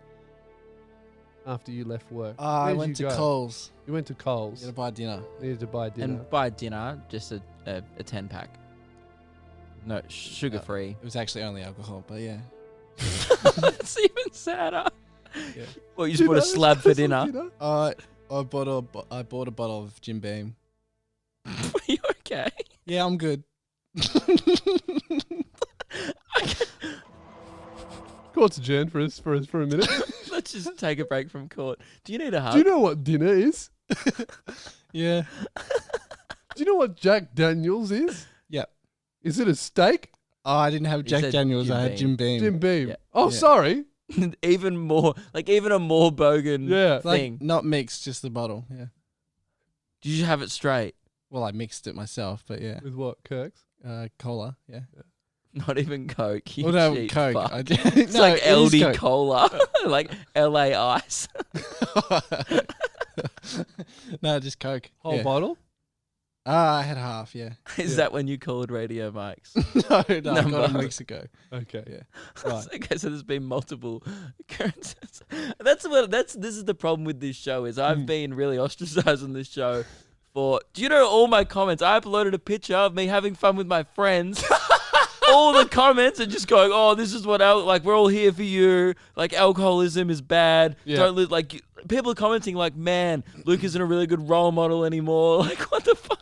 Speaker 1: after you left work?
Speaker 3: I
Speaker 1: Where'd
Speaker 3: went
Speaker 1: you
Speaker 3: to
Speaker 1: go?
Speaker 3: Coles.
Speaker 1: You went to Coles.
Speaker 3: Gotta buy dinner.
Speaker 1: Needed to buy dinner.
Speaker 2: And by dinner, just a 10-pack. No, sugar-free.
Speaker 3: It was actually only alcohol, but yeah.
Speaker 2: That's even sadder.
Speaker 3: Yeah.
Speaker 2: Well, you just bought a slab for dinner.
Speaker 3: I bought a bottle of Jim Beam.
Speaker 2: Are you okay?
Speaker 3: Yeah, I'm good.
Speaker 1: Court's adjourned for us for a minute.
Speaker 2: Let's just take a break from court. Do you need a hug?
Speaker 1: Do you know what dinner is?
Speaker 3: Yeah.
Speaker 1: Do you know what Jack Daniels is?
Speaker 3: Yep.
Speaker 1: Is it a steak?
Speaker 3: Oh, I didn't have
Speaker 2: You
Speaker 3: Jack
Speaker 2: said
Speaker 3: Daniels.
Speaker 2: Jim
Speaker 3: I had
Speaker 2: Beam.
Speaker 3: Jim Beam.
Speaker 1: Jim Beam.
Speaker 2: Yeah.
Speaker 1: Oh,
Speaker 3: Yeah.
Speaker 1: sorry.
Speaker 2: Even a more bogan
Speaker 1: Yeah.
Speaker 2: thing.
Speaker 3: Like, not mixed, just the bottle. Yeah.
Speaker 2: Did you have it straight?
Speaker 3: Well, I mixed it myself, but yeah.
Speaker 1: With what, Kirks?
Speaker 3: Cola. Yeah.
Speaker 2: Not even Coke. You
Speaker 3: Well, no,
Speaker 2: cheap
Speaker 3: Coke.
Speaker 2: fuck.
Speaker 3: I did.
Speaker 2: It's
Speaker 3: No,
Speaker 2: like
Speaker 3: it is
Speaker 2: LD
Speaker 3: Coke.
Speaker 2: Cola, like LA Ice.
Speaker 3: No, just Coke.
Speaker 1: Whole
Speaker 3: Yeah.
Speaker 1: bottle?
Speaker 3: I had half, yeah.
Speaker 2: Is that when you called Radio Mike's?
Speaker 3: No, I got
Speaker 2: Number.
Speaker 3: them weeks ago.
Speaker 1: Okay.
Speaker 3: Yeah.
Speaker 1: Right.
Speaker 2: Okay, so there's been multiple occurrences. This is the problem with this show is I've been really ostracized on this show for. Do you know all my comments? I uploaded a picture of me having fun with my friends. All the comments are just going, "Oh, this is what like we're all here for you. Like alcoholism is bad.
Speaker 1: Yeah.
Speaker 2: Don't like." People are commenting like, "Man, Luke isn't a really good role model anymore." Like, what the fuck?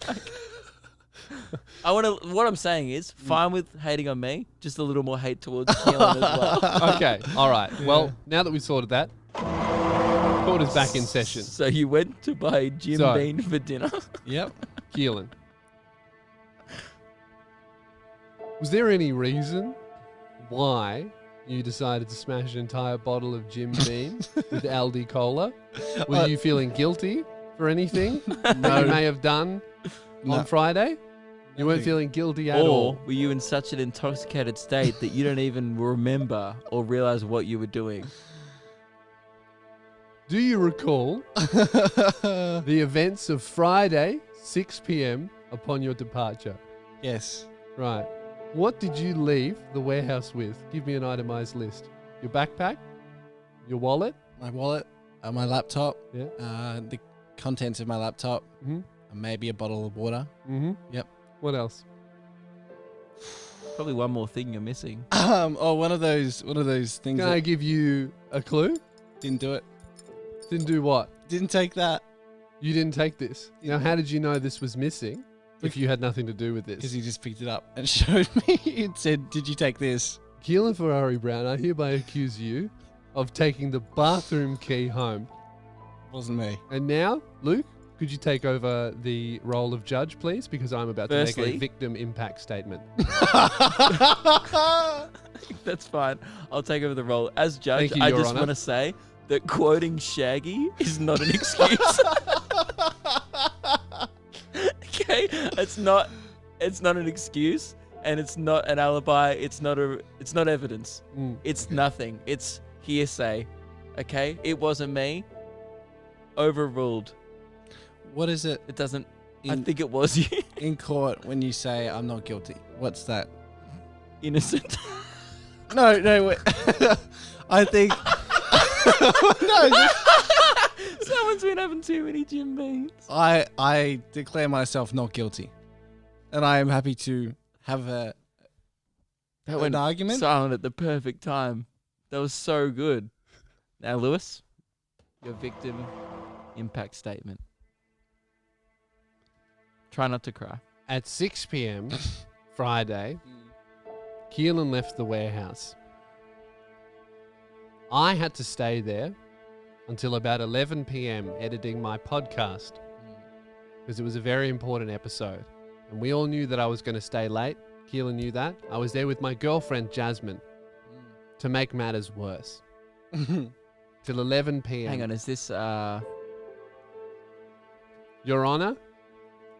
Speaker 2: What I'm saying is, fine with hating on me, just a little more hate towards Keelan as well.
Speaker 1: Okay. All right. Well, now that we've sorted that, court is back in session.
Speaker 2: So you went to buy Jim
Speaker 1: So-
Speaker 2: Beam for dinner.
Speaker 3: Yep.
Speaker 1: Keelan. Was there any reason why you decided to smash an entire bottle of Jim Beam with Aldi Cola? Were you feeling guilty for anything that you may have done on Friday? You weren't
Speaker 3: Nothing.
Speaker 1: feeling guilty at
Speaker 2: Or
Speaker 1: all?
Speaker 2: were you in such an intoxicated state that you don't even remember or realize what you were doing?
Speaker 1: Do you recall the events of Friday, 6 p.m. upon your departure?
Speaker 3: Yes.
Speaker 1: Right. What did you leave the warehouse with? Give me an itemized list. Your backpack? Your wallet?
Speaker 3: My wallet, my laptop,
Speaker 1: Yeah.
Speaker 3: the contents of my laptop,
Speaker 1: Mm-hmm.
Speaker 3: and maybe a bottle of water.
Speaker 1: Mm-hmm.
Speaker 3: Yep.
Speaker 1: What else?
Speaker 2: Probably one more thing you're missing.
Speaker 3: One of those things
Speaker 1: Can
Speaker 3: that
Speaker 1: I give you a clue?
Speaker 3: didn't do it.
Speaker 1: Didn't do what?
Speaker 3: Didn't take that
Speaker 1: You didn't take this. Now, how did you know this was missing if you had nothing to do with
Speaker 3: because
Speaker 1: this?
Speaker 3: he just picked it up and showed me. It said, "Did you take this?"
Speaker 1: Keelan Ferrari Brown, I hereby accuse you of taking the bathroom key home.
Speaker 3: Wasn't me.
Speaker 1: And now, Luke, could you take over the role of judge, please? Because I'm about to make
Speaker 2: Firstly-
Speaker 1: a victim impact statement.
Speaker 2: That's fine. I'll take over the role as judge.
Speaker 1: Thank you,
Speaker 2: I
Speaker 1: Your
Speaker 2: just
Speaker 1: Honour.
Speaker 2: want to say that quoting Shaggy is not an excuse. Okay, it's not an excuse, and it's not an alibi. It's not evidence.
Speaker 1: Mm.
Speaker 2: It's nothing. It's hearsay. Okay, it wasn't me. Overruled.
Speaker 3: What is it
Speaker 2: It doesn't. I
Speaker 3: in,
Speaker 2: think it was you.
Speaker 3: in court when you say I'm not guilty? What's that?
Speaker 2: Innocent.
Speaker 3: No, wait. I think. No,
Speaker 2: Someone's been having too many Jim Beans.
Speaker 3: I declare myself not guilty, and I am happy to have an argument.
Speaker 2: Silent at the perfect time. That was so good. Now, Lewis, your victim impact statement. Try not to cry.
Speaker 1: At 6 p.m. Friday, Keelan left the warehouse. I had to stay there until about 11 p.m. editing my podcast because it was a very important episode. And we all knew that I was going to stay late. Keelan knew that. I was there with my girlfriend, Jasmine, to make matters worse. Till 11 p.m.
Speaker 2: Hang on, is this...
Speaker 1: Your Honor,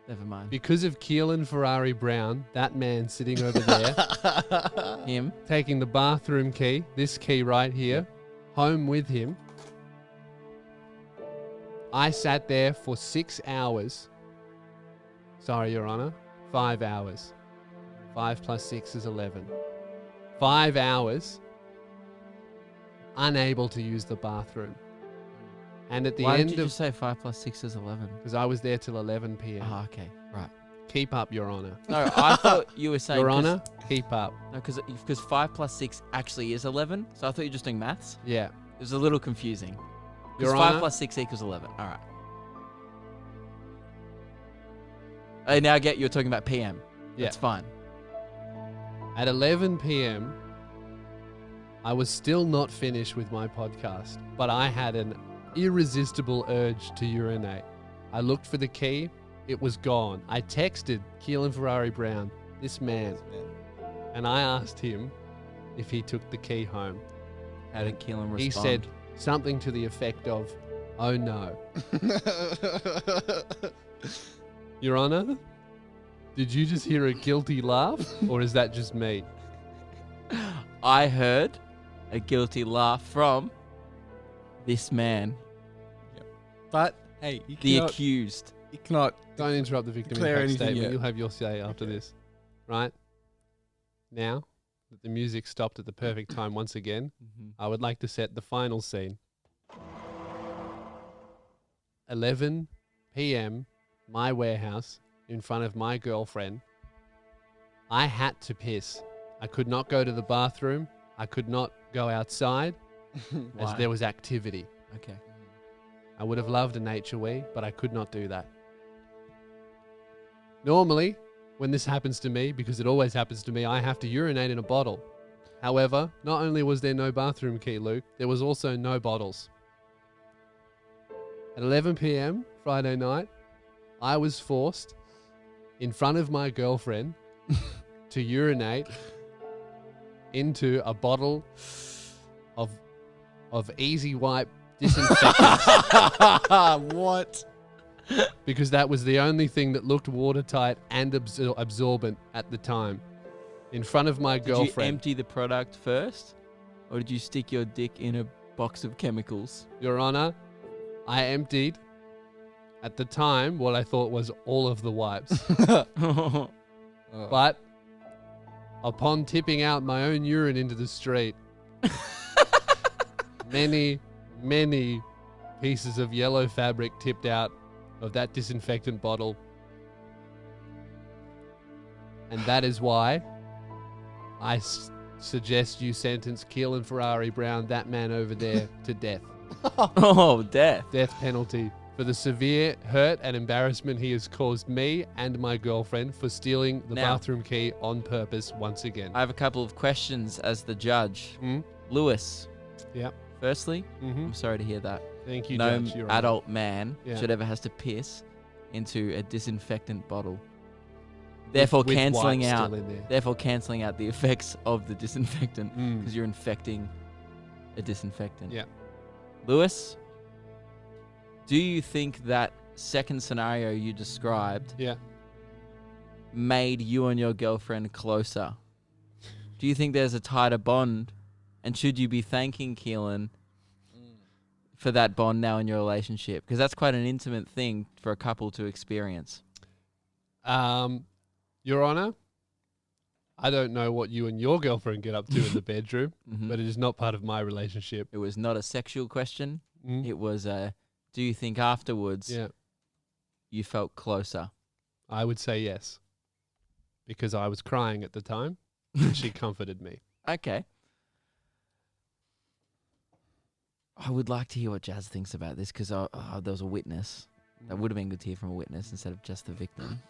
Speaker 2: Never mind.
Speaker 1: because of Keelan Ferrari Brown, that man sitting over there,
Speaker 2: Him.
Speaker 1: taking the bathroom key, this key right here, home with him, I sat there for 6 hours. Sorry, Your Honor. 5 hours. 5 plus 6 is 11. 5 hours unable to use the bathroom. And at the
Speaker 2: Why
Speaker 1: end
Speaker 2: did you
Speaker 1: of...
Speaker 2: just say 5 plus 6 is 11?
Speaker 1: Because I was there till 11 p.m.
Speaker 2: Oh, okay. Right.
Speaker 1: Keep up, Your Honor.
Speaker 2: No, I thought you were saying...
Speaker 1: Your Honor, keep up.
Speaker 2: No, because 5 plus 6 actually is 11. So I thought you were just doing maths.
Speaker 1: Yeah.
Speaker 2: It was a little confusing. Because
Speaker 1: Your
Speaker 2: 5
Speaker 1: Honor,
Speaker 2: plus 6 equals 11. All right. I now get you're talking about PM.
Speaker 1: Yeah.
Speaker 2: That's fine.
Speaker 1: at 11 p.m., I was still not finished with my podcast, but I had an irresistible urge to urinate. I looked for the key. It was gone. I texted Keelan Ferrari Brown, this man, and I asked him if he took the key home.
Speaker 2: How did Keelan respond?
Speaker 1: He said something to the effect of, "Oh no." Your Honor, did you just hear a guilty laugh, or is that just me?
Speaker 2: I heard a guilty laugh from this man,
Speaker 3: But hey, you
Speaker 2: the
Speaker 3: cannot,
Speaker 2: accused.
Speaker 3: you cannot.
Speaker 1: Don't interrupt the victim
Speaker 3: Declare
Speaker 1: impact
Speaker 3: anything
Speaker 1: statement.
Speaker 3: yet.
Speaker 1: You'll have your say after this. Right? Now that the music stopped at the perfect time once again, I would like to set the final scene. 11 p.m., my warehouse, in front of my girlfriend. I had to piss. I could not go to the bathroom. I could not go outside as
Speaker 2: Why?
Speaker 1: there was activity.
Speaker 2: Okay.
Speaker 1: I would have loved a nature wee, but I could not do that. Normally, when this happens to me, because it always happens to me, I have to urinate in a bottle. However, not only was there no bathroom key, Luke, there was also no bottles. At 11 p.m. Friday night, I was forced, in front of my girlfriend, to urinate into a bottle of Easy Wipe disinfectant.
Speaker 3: What?
Speaker 1: Because that was the only thing that looked watertight and absorbent at the time. In front of my
Speaker 2: Did you
Speaker 1: girlfriend.
Speaker 2: empty the product first, or did you stick your dick in a box of chemicals?
Speaker 1: Your Honor, I emptied, at the time, what I thought was all of the wipes. But upon tipping out my own urine into the street, many pieces of yellow fabric tipped out of that disinfectant bottle. And that is why I suggest you sentence Keelan Ferrari Brown, that man over there, to death.
Speaker 2: Oh, death.
Speaker 1: Death penalty for the severe hurt and embarrassment he has caused me and my girlfriend for stealing the
Speaker 2: Now-
Speaker 1: bathroom key on purpose once again.
Speaker 2: I have a couple of questions as the judge.
Speaker 1: Mm?
Speaker 2: Lewis,
Speaker 1: Yep.
Speaker 2: firstly,
Speaker 1: Mm-hmm.
Speaker 2: I'm sorry to hear that.
Speaker 1: Thank you,
Speaker 2: No
Speaker 1: Judge. Your Honor.
Speaker 2: adult man
Speaker 1: Yeah.
Speaker 2: should ever has to piss into a disinfectant bottle. Therefore,
Speaker 1: With
Speaker 2: cancelling
Speaker 1: wipes
Speaker 2: out.
Speaker 1: still in there.
Speaker 2: Therefore, cancelling out the effects of the disinfectant
Speaker 1: Mm.
Speaker 2: because you're infecting a disinfectant.
Speaker 1: Yeah.
Speaker 2: Lewis, do you think that second scenario you described
Speaker 1: Yeah.
Speaker 2: made you and your girlfriend closer? Do you think there's a tighter bond? And should you be thanking Keelan for that bond now in your relationship? Because that's quite an intimate thing for a couple to experience.
Speaker 1: Your Honor, I don't know what you and your girlfriend get up to in the bedroom,
Speaker 2: Mhm.
Speaker 1: but it is not part of my relationship.
Speaker 2: It was not a sexual question.
Speaker 1: Mm.
Speaker 2: It was do you think afterwards
Speaker 1: Yeah,
Speaker 2: you felt closer?
Speaker 1: I would say yes, because I was crying at the time, and she comforted me.
Speaker 2: Okay. I would like to hear what Jazz thinks about this because there was a witness. That would have been good to hear from a witness instead of just the victim.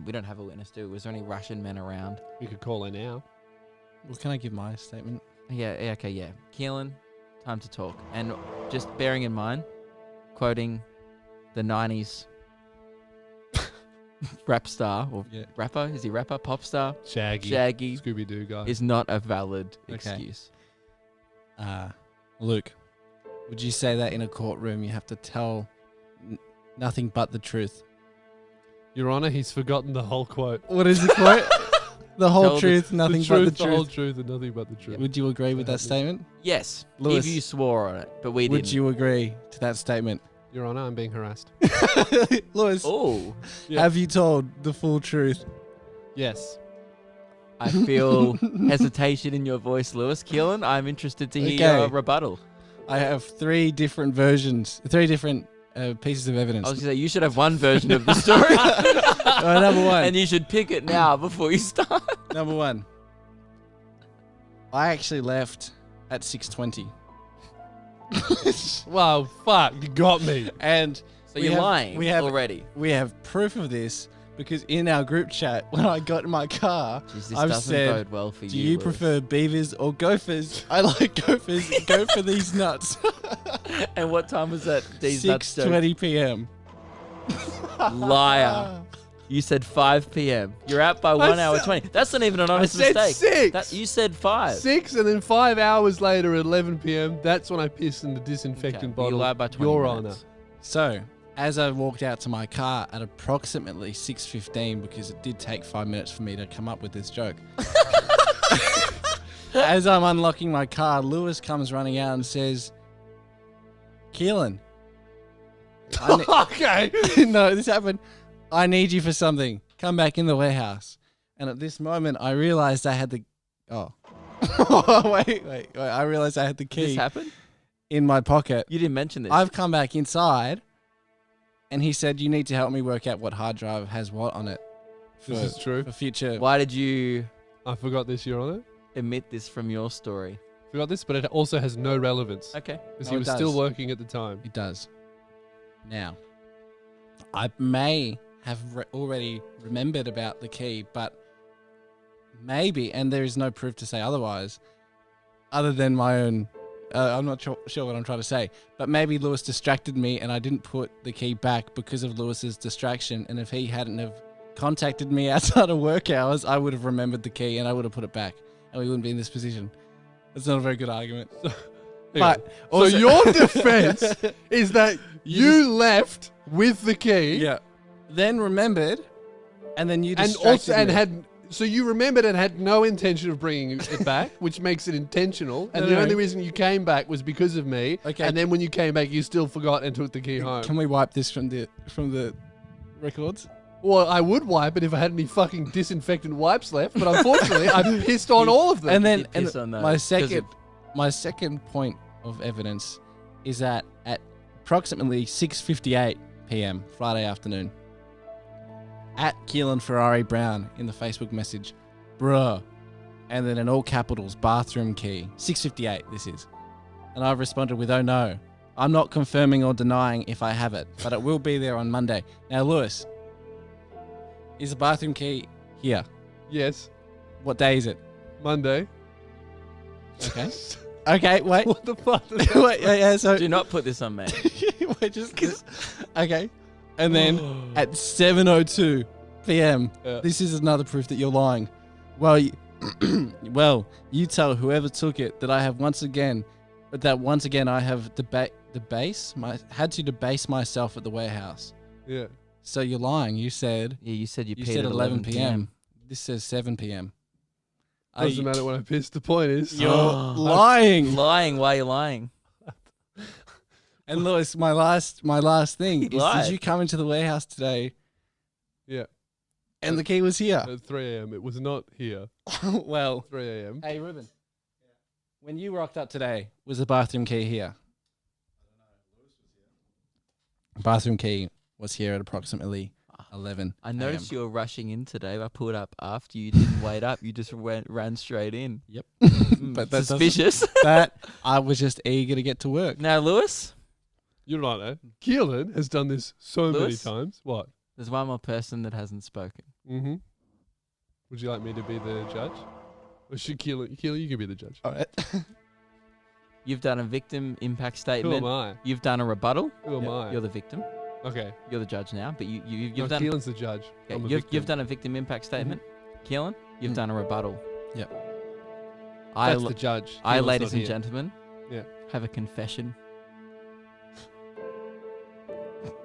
Speaker 2: We don't have a witness, do we? Was there any Russian men around?
Speaker 1: We could call her now.
Speaker 3: Well, can I give my statement?
Speaker 2: Yeah, okay, yeah. Keelan, time to talk. And just bearing in mind, quoting the 90s rap star, or
Speaker 3: Yeah.
Speaker 2: rapper, is he rapper? Pop star?
Speaker 1: Shaggy,
Speaker 2: Shaggy
Speaker 1: Scooby-Doo guy.
Speaker 2: is not a valid
Speaker 3: Okay.
Speaker 2: excuse.
Speaker 3: Luke, would you say that in a courtroom you have to tell nothing but the truth?
Speaker 1: Your Honor, he's forgotten the whole quote.
Speaker 3: What is the quote? The whole
Speaker 2: Tell
Speaker 3: truth, nothing but the
Speaker 1: the whole
Speaker 3: truth.
Speaker 1: truth, and nothing but the truth.
Speaker 3: Would you agree with that statement?
Speaker 2: Yes,
Speaker 3: Lewis.
Speaker 2: if you swore on it, but we
Speaker 3: Would
Speaker 2: didn't.
Speaker 3: you agree to that statement?
Speaker 1: Your Honor, I'm being harassed.
Speaker 3: Lewis,
Speaker 2: Oh,
Speaker 1: Yeah.
Speaker 3: have you told the full truth?
Speaker 1: Yes.
Speaker 2: I feel hesitation in your voice, Lewis. Keelan, I'm interested to hear
Speaker 3: Okay.
Speaker 2: your rebuttal.
Speaker 3: I have three different versions, three different pieces of evidence.
Speaker 2: I was going to say, you should have one version of the story.
Speaker 3: Number one.
Speaker 2: And you should pick it now before you start.
Speaker 3: Number one. I actually left at 6:20.
Speaker 1: Wow, fuck, you got me.
Speaker 3: And
Speaker 2: So you're lying
Speaker 3: we have
Speaker 2: already.
Speaker 3: We have proof of this because in our group chat, when I got in my car,
Speaker 2: Jeez, this
Speaker 3: I've
Speaker 2: doesn't
Speaker 3: said,
Speaker 2: bode well for
Speaker 3: do
Speaker 2: you,
Speaker 3: you
Speaker 2: Lewis.
Speaker 3: prefer beavers or gophers? I like gophers. Go for these nuts.
Speaker 2: And what time was that? These nuts joke?
Speaker 3: 6:20 p.m.
Speaker 2: Liar. You said 5 p.m. You're out by 1 hour 20. That's not even an honest
Speaker 1: said
Speaker 2: mistake.
Speaker 1: 6.
Speaker 2: You said 5.
Speaker 1: 6, and then 5 hours later at 11 p.m., that's when I pissed in the disinfectant
Speaker 2: Okay, but you
Speaker 1: bottle.
Speaker 2: lied by 20
Speaker 1: Your
Speaker 2: minutes.
Speaker 1: Honor.
Speaker 3: So, as I walked out to my car at approximately 6:15, because it did take 5 minutes for me to come up with this joke. As I'm unlocking my car, Lewis comes running out and says, Keelan.
Speaker 1: Okay.
Speaker 3: No, this happened. I need you for something. Come back in the warehouse. And at this moment, I realized I had the... Oh. wait. I realized I had the
Speaker 2: Did
Speaker 3: key
Speaker 2: this happen?
Speaker 3: in my pocket.
Speaker 2: You didn't mention this.
Speaker 3: I've come back inside, and he said, you need to help me work out what hard drive has what on it.
Speaker 1: This is true.
Speaker 3: For future...
Speaker 2: Why did you
Speaker 1: I forgot this, Your Honor.
Speaker 2: omit this from your story?
Speaker 1: Forgot this, but it also has no relevance.
Speaker 2: Okay.
Speaker 1: Because
Speaker 3: No,
Speaker 1: he
Speaker 3: it
Speaker 1: was
Speaker 3: does.
Speaker 1: still working at the time.
Speaker 3: It does. Now, I may have already remembered about the key, but maybe, and there is no proof to say otherwise, other than my own, I'm not sure what I'm trying to say, but maybe Lewis distracted me and I didn't put the key back because of Lewis's distraction. And if he hadn't have contacted me outside of work hours, I would have remembered the key and I would have put it back and we wouldn't be in this position. That's not a very good argument. But
Speaker 1: So
Speaker 3: also-
Speaker 1: your defense is that you left with the key.
Speaker 3: Yeah. Then remembered, and then you
Speaker 1: And
Speaker 3: distracted
Speaker 1: also, and
Speaker 3: me.
Speaker 1: had, so you remembered and had no intention of bringing it back, which makes it intentional. And
Speaker 3: No,
Speaker 1: the
Speaker 3: no.
Speaker 1: only reason you came back was because of me.
Speaker 3: Okay.
Speaker 1: And then when you came back, you still forgot and took the key home.
Speaker 3: Can we wipe this from the records?
Speaker 1: Well, I would wipe it if I had any fucking disinfectant wipes left, but unfortunately, I pissed on all of them.
Speaker 3: And then
Speaker 2: did piss on those,
Speaker 3: my
Speaker 2: 'cause
Speaker 3: second point of evidence is that at approximately 6:58 p.m. Friday afternoon, at Keelan Ferrari Brown in the Facebook message, bruh, and then in all capitals, bathroom key, 6:58 this is. And I've responded with, oh no, I'm not confirming or denying if I have it, but it will be there on Monday. Now, Lewis, is the bathroom key here?
Speaker 1: yes,
Speaker 3: What day is it?
Speaker 1: Monday.
Speaker 3: Okay. Okay, wait.
Speaker 1: What the fuck?
Speaker 3: Wait, yeah, so
Speaker 2: Do not put this on me.
Speaker 3: we're just okay. And then at 7:02 p.m.,
Speaker 1: Yeah.
Speaker 3: this is another proof that you're lying. Well, well, you tell whoever took it that I have once again I have had to debase myself at the warehouse.
Speaker 1: Yeah.
Speaker 3: So you're lying. You said
Speaker 2: Yeah, you said you
Speaker 3: you
Speaker 2: peed
Speaker 3: said
Speaker 2: at
Speaker 3: 11 p.m. This says 7 p.m.
Speaker 1: Doesn't matter when I pissed. The point is,
Speaker 3: You're lying.
Speaker 2: Lying while you're lying.
Speaker 3: And Lewis, my last thing
Speaker 2: He
Speaker 3: is,
Speaker 2: lied.
Speaker 3: did you come into the warehouse today
Speaker 1: yeah.
Speaker 3: And the key was here.
Speaker 1: At 3 a.m. It was not here.
Speaker 3: Well,
Speaker 1: 3 a.m.
Speaker 3: hey, Ruben. When you rocked up today, was the bathroom key here? Bathroom key was here at approximately 11.
Speaker 2: I noticed you were rushing in today. I pulled up after you didn't wait up. You just ran straight in.
Speaker 3: Yep. But that
Speaker 2: Suspicious.
Speaker 3: that I was just eager to get to work.
Speaker 2: Now, Lewis,
Speaker 1: You're right, eh? Keelan has done this so many
Speaker 2: Lewis?
Speaker 1: times. What?
Speaker 2: there's one more person that hasn't spoken.
Speaker 1: Mm-hmm. Would you like me to be the judge? Or should Keelan, you can be the judge.
Speaker 3: All right.
Speaker 2: You've done a victim impact
Speaker 1: Who
Speaker 2: statement.
Speaker 1: am I?
Speaker 2: You've done a rebuttal.
Speaker 1: Who am I?
Speaker 2: You're the victim.
Speaker 1: Okay.
Speaker 2: You're the judge now, but you've
Speaker 1: No,
Speaker 2: done.
Speaker 1: Keelan's the judge.
Speaker 2: Okay,
Speaker 1: I'm the
Speaker 2: you've
Speaker 1: victim.
Speaker 2: done a victim impact statement. Keelan, you've done a rebuttal.
Speaker 3: Yep.
Speaker 1: That's the judge.
Speaker 2: I,
Speaker 1: Keelan's
Speaker 2: ladies
Speaker 1: not
Speaker 2: and
Speaker 1: here.
Speaker 2: gentlemen,
Speaker 1: Yeah.
Speaker 2: have a confession.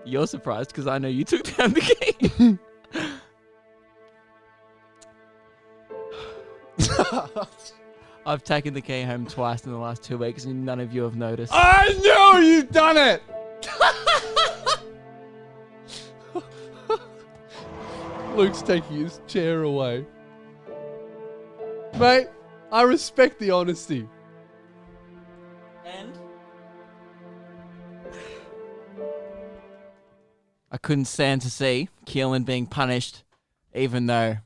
Speaker 2: You're surprised because I know you took down the key. I've taken the key home twice in the last 2 weeks and none of you have noticed.
Speaker 3: I knew you'd done it.
Speaker 1: Luke's taking his chair away. Mate, I respect the honesty.
Speaker 2: And I couldn't stand to see Keelan being punished, even though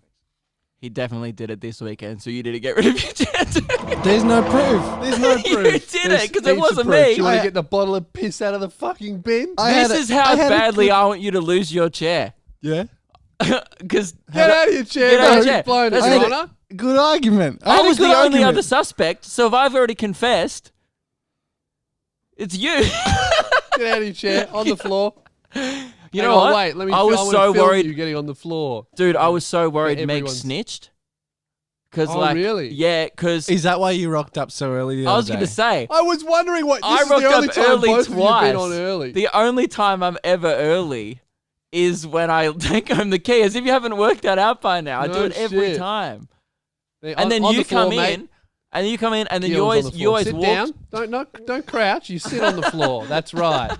Speaker 2: he definitely did it this weekend. So you need to get rid of your chair too.
Speaker 3: There's no proof. There's no
Speaker 2: You
Speaker 3: proof.
Speaker 2: did it because it
Speaker 1: Heaps of
Speaker 2: wasn't
Speaker 1: proof.
Speaker 2: me.
Speaker 1: Do you want
Speaker 3: I-
Speaker 1: to get the bottle of piss out of the fucking bin?
Speaker 2: This is how badly I want you to lose your chair.
Speaker 3: Yeah.
Speaker 2: Because
Speaker 1: Get out of your chair.
Speaker 2: Get out of
Speaker 1: mate.
Speaker 2: your chair.
Speaker 1: You've blown it,
Speaker 2: That's
Speaker 1: Your
Speaker 2: the-
Speaker 1: Honour.
Speaker 3: Good argument.
Speaker 2: I
Speaker 3: had a
Speaker 2: was the
Speaker 3: good
Speaker 2: only
Speaker 3: argument.
Speaker 2: other suspect, so if I've already confessed, it's you.
Speaker 1: Get out of your chair. On the floor.
Speaker 2: You
Speaker 1: Hang
Speaker 2: know
Speaker 1: on,
Speaker 2: what?
Speaker 1: Wait, let me.
Speaker 2: I was
Speaker 1: wanna
Speaker 2: so
Speaker 1: film
Speaker 2: worried.
Speaker 1: You getting on the floor.
Speaker 2: Dude, I was so worried Meg
Speaker 1: everyone's-
Speaker 2: snitched. Cause
Speaker 1: Oh,
Speaker 2: like,
Speaker 1: really?
Speaker 2: Yeah, because
Speaker 3: Is that why you rocked up so early the
Speaker 2: I
Speaker 3: other
Speaker 2: was going to
Speaker 3: day?
Speaker 2: say,
Speaker 1: I was wondering what. This
Speaker 2: I
Speaker 1: is the
Speaker 2: rocked
Speaker 1: only
Speaker 2: up
Speaker 1: time
Speaker 2: early
Speaker 1: both of you have
Speaker 2: twice.
Speaker 1: been on early.
Speaker 2: The only time I'm ever early is when I take home the key. As if you haven't worked that out by now. I do
Speaker 1: No
Speaker 2: it every
Speaker 1: shit.
Speaker 2: time.
Speaker 1: On-
Speaker 2: And then
Speaker 1: on
Speaker 2: you
Speaker 1: the floor,
Speaker 2: come
Speaker 1: mate.
Speaker 2: in, and you come in, and then
Speaker 1: Keelan's
Speaker 2: you
Speaker 1: on
Speaker 2: always
Speaker 1: the
Speaker 2: you
Speaker 1: floor.
Speaker 2: always
Speaker 1: sit
Speaker 2: walk.
Speaker 1: down. Don't crouch. You sit on the floor. That's right.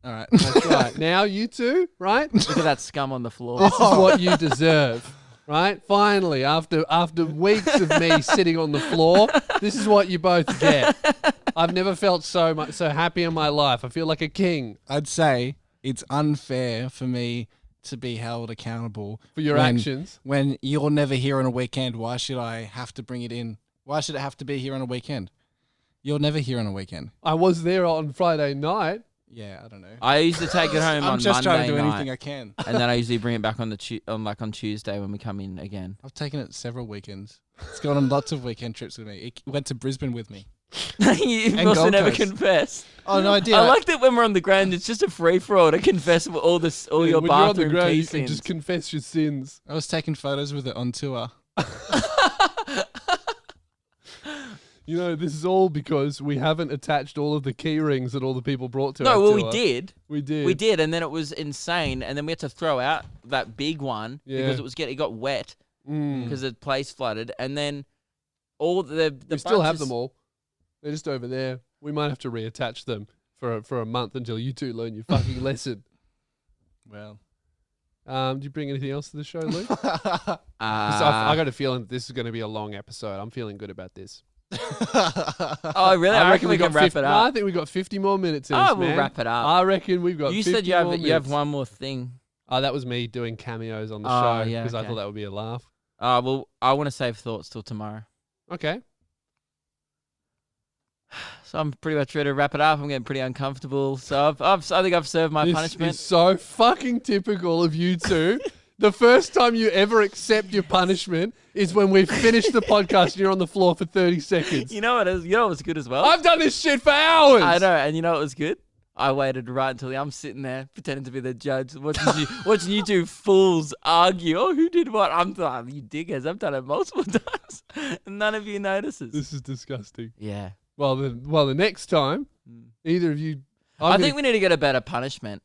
Speaker 3: All right.
Speaker 1: That's right. Now you two, right? This
Speaker 2: Look at that scum on the floor.
Speaker 1: is what you deserve, right? Finally, after weeks of me sitting on the floor, this is what you both get. I've never felt so happy in my life. I feel like a king
Speaker 3: I'd say it's unfair for me to be held accountable
Speaker 1: for your actions.
Speaker 3: When you're never here on a weekend, why should I have to bring it in? Why should it have to be here on a weekend? You're never here on a weekend.
Speaker 1: I was there on Friday night.
Speaker 3: Yeah, I don't know.
Speaker 2: I used to take it home
Speaker 3: I'm
Speaker 2: on
Speaker 3: just
Speaker 2: Monday
Speaker 3: trying to do
Speaker 2: night,
Speaker 3: anything I can.
Speaker 2: and then I usually bring it back on on Tuesday when we come in again.
Speaker 3: I've taken it several weekends. It's gone on lots of weekend trips with me. It went to Brisbane with me.
Speaker 2: You
Speaker 3: And
Speaker 2: also
Speaker 3: Gold
Speaker 2: never
Speaker 3: Coast.
Speaker 2: confess.
Speaker 3: Oh no, I did.
Speaker 2: I like that when we're on the ground, it's just a free for all to confess all your
Speaker 1: when you're on the
Speaker 2: bathroom
Speaker 1: ground,
Speaker 2: key
Speaker 1: you can
Speaker 2: sins.
Speaker 1: just confess your sins.
Speaker 3: I was taking photos with it on tour.
Speaker 1: You know, this is all because we haven't attached all of the key rings that all the people brought to
Speaker 2: No,
Speaker 1: our
Speaker 2: well,
Speaker 1: tour.
Speaker 2: we did.
Speaker 1: We did.
Speaker 2: We did, and then it was insane, and then we had to throw out that big one
Speaker 1: Yeah.
Speaker 2: because it got wet
Speaker 1: Mm.
Speaker 2: because the place flooded, and then all the
Speaker 1: We still have
Speaker 2: bunches-
Speaker 1: them all. They're just over there. We might have to reattach them for a month until you two learn your fucking lesson.
Speaker 3: Well,
Speaker 1: Do you bring anything else to the show, Luke? 'Cause
Speaker 2: Ah.
Speaker 1: I got a feeling that this is going to be a long episode. I'm feeling good about this.
Speaker 2: Oh, really? I reckon we can wrap
Speaker 1: 50,
Speaker 2: it
Speaker 1: No,
Speaker 2: up.
Speaker 1: I think we got 50 more minutes in
Speaker 2: Oh,
Speaker 1: us,
Speaker 2: we'll
Speaker 1: man.
Speaker 2: wrap it up.
Speaker 1: I reckon we've got
Speaker 2: You
Speaker 1: 50
Speaker 2: said you
Speaker 1: more
Speaker 2: have
Speaker 1: minutes.
Speaker 2: one more thing.
Speaker 1: Oh, that was me doing cameos on the
Speaker 2: Oh,
Speaker 1: show
Speaker 2: yeah,
Speaker 1: because I
Speaker 2: okay.
Speaker 1: thought that would be a laugh.
Speaker 2: Well, I want to save thoughts till tomorrow.
Speaker 1: Okay.
Speaker 2: So I'm pretty much ready to wrap it up. I'm getting pretty uncomfortable. So I think I've served my
Speaker 1: This
Speaker 2: punishment.
Speaker 1: is so fucking typical of you two. The first time you ever accept your punishment is when we've finished the podcast and you're on the floor for 30 seconds.
Speaker 2: You know what? You know what was good as well?
Speaker 1: I've done this shit for hours.
Speaker 2: I know, and you know what was good? I waited right until I'm sitting there pretending to be the judge, watching you two fools argue. Oh, who did what? I'm like, you dickheads. I've done it multiple times, and none of you notices.
Speaker 1: This is disgusting.
Speaker 2: Yeah,
Speaker 1: Well, the next time, either of you...
Speaker 2: I think we need to get a better punishment.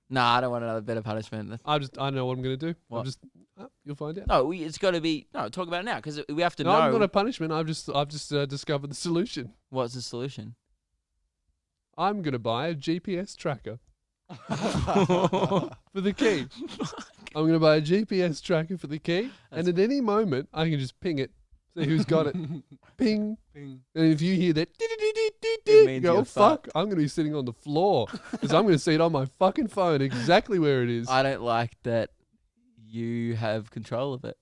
Speaker 2: Nah, I don't want another better punishment.
Speaker 1: I know what I'm going to do.
Speaker 2: What?
Speaker 1: You'll find out.
Speaker 2: No, it's got to be. No, talk about it now because we have to
Speaker 1: No,
Speaker 2: know
Speaker 1: not a punishment. I've just discovered the solution.
Speaker 2: what's the solution.
Speaker 1: I'm going to buy a GPS tracker. for the key. I'm going to buy a GPS tracker for the key, and at any moment, I can just ping it, see who's got it. Ping.
Speaker 3: Ping.
Speaker 1: And if you hear that,
Speaker 2: It means
Speaker 1: go,
Speaker 2: you're
Speaker 1: oh, fuck,
Speaker 2: fucked.
Speaker 1: I'm going to be sitting on the floor because I'm going to see it on my fucking phone exactly where it is.
Speaker 2: I don't like that you have control of it.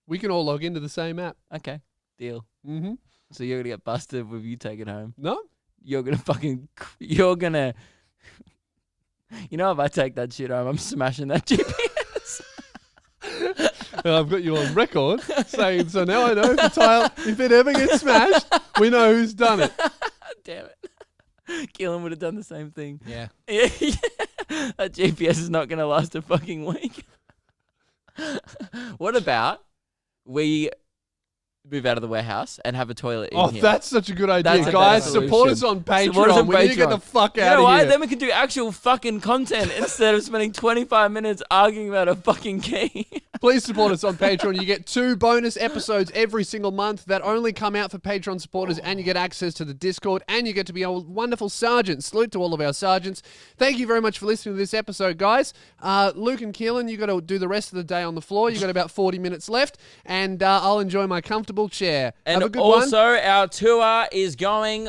Speaker 1: We can all log into the same app.
Speaker 2: Okay, deal.
Speaker 1: Mm-hmm.
Speaker 2: So you're gonna get busted with you take it home.
Speaker 1: No?
Speaker 2: You're gonna You know, if I take that shit home, I'm smashing that GPS.
Speaker 1: And I've got you on record saying, so now I know if it ever gets smashed, we know who's done it.
Speaker 2: Damn it. Keelan would have done the same thing.
Speaker 3: Yeah.
Speaker 2: Yeah. That GPS is not gonna last a fucking week. What about we move out of the warehouse and have a toilet in here?
Speaker 1: That's such a good idea.
Speaker 2: That's a
Speaker 1: Guys,
Speaker 2: better
Speaker 1: support us
Speaker 2: solution.
Speaker 1: on Patreon.
Speaker 2: Support us on
Speaker 1: We need to get the
Speaker 2: Patreon.
Speaker 1: fuck
Speaker 2: You
Speaker 1: out
Speaker 2: know
Speaker 1: of
Speaker 2: why?
Speaker 1: here.
Speaker 2: Then we can do actual fucking content instead of spending 25 minutes arguing about a fucking key.
Speaker 1: Please support us on Patreon. You get 2 bonus episodes every single month that only come out for Patreon supporters, and you get access to the Discord, and you get to be a wonderful sergeant. Salute to all of our sergeants. Thank you very much for listening to this episode, guys. Luke and Keelan, you got to do the rest of the day on the floor. You got about 40 minutes left, and I'll enjoy my comfortable chair.
Speaker 2: And
Speaker 1: Have a good
Speaker 2: also,
Speaker 1: one.
Speaker 2: our tour is going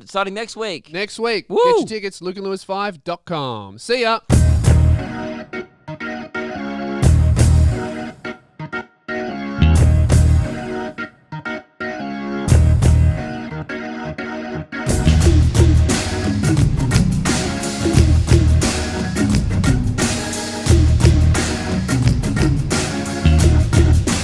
Speaker 2: starting next week.
Speaker 1: Next week.
Speaker 2: Woo!
Speaker 1: Get your tickets, lukeandlewis5.com. See ya.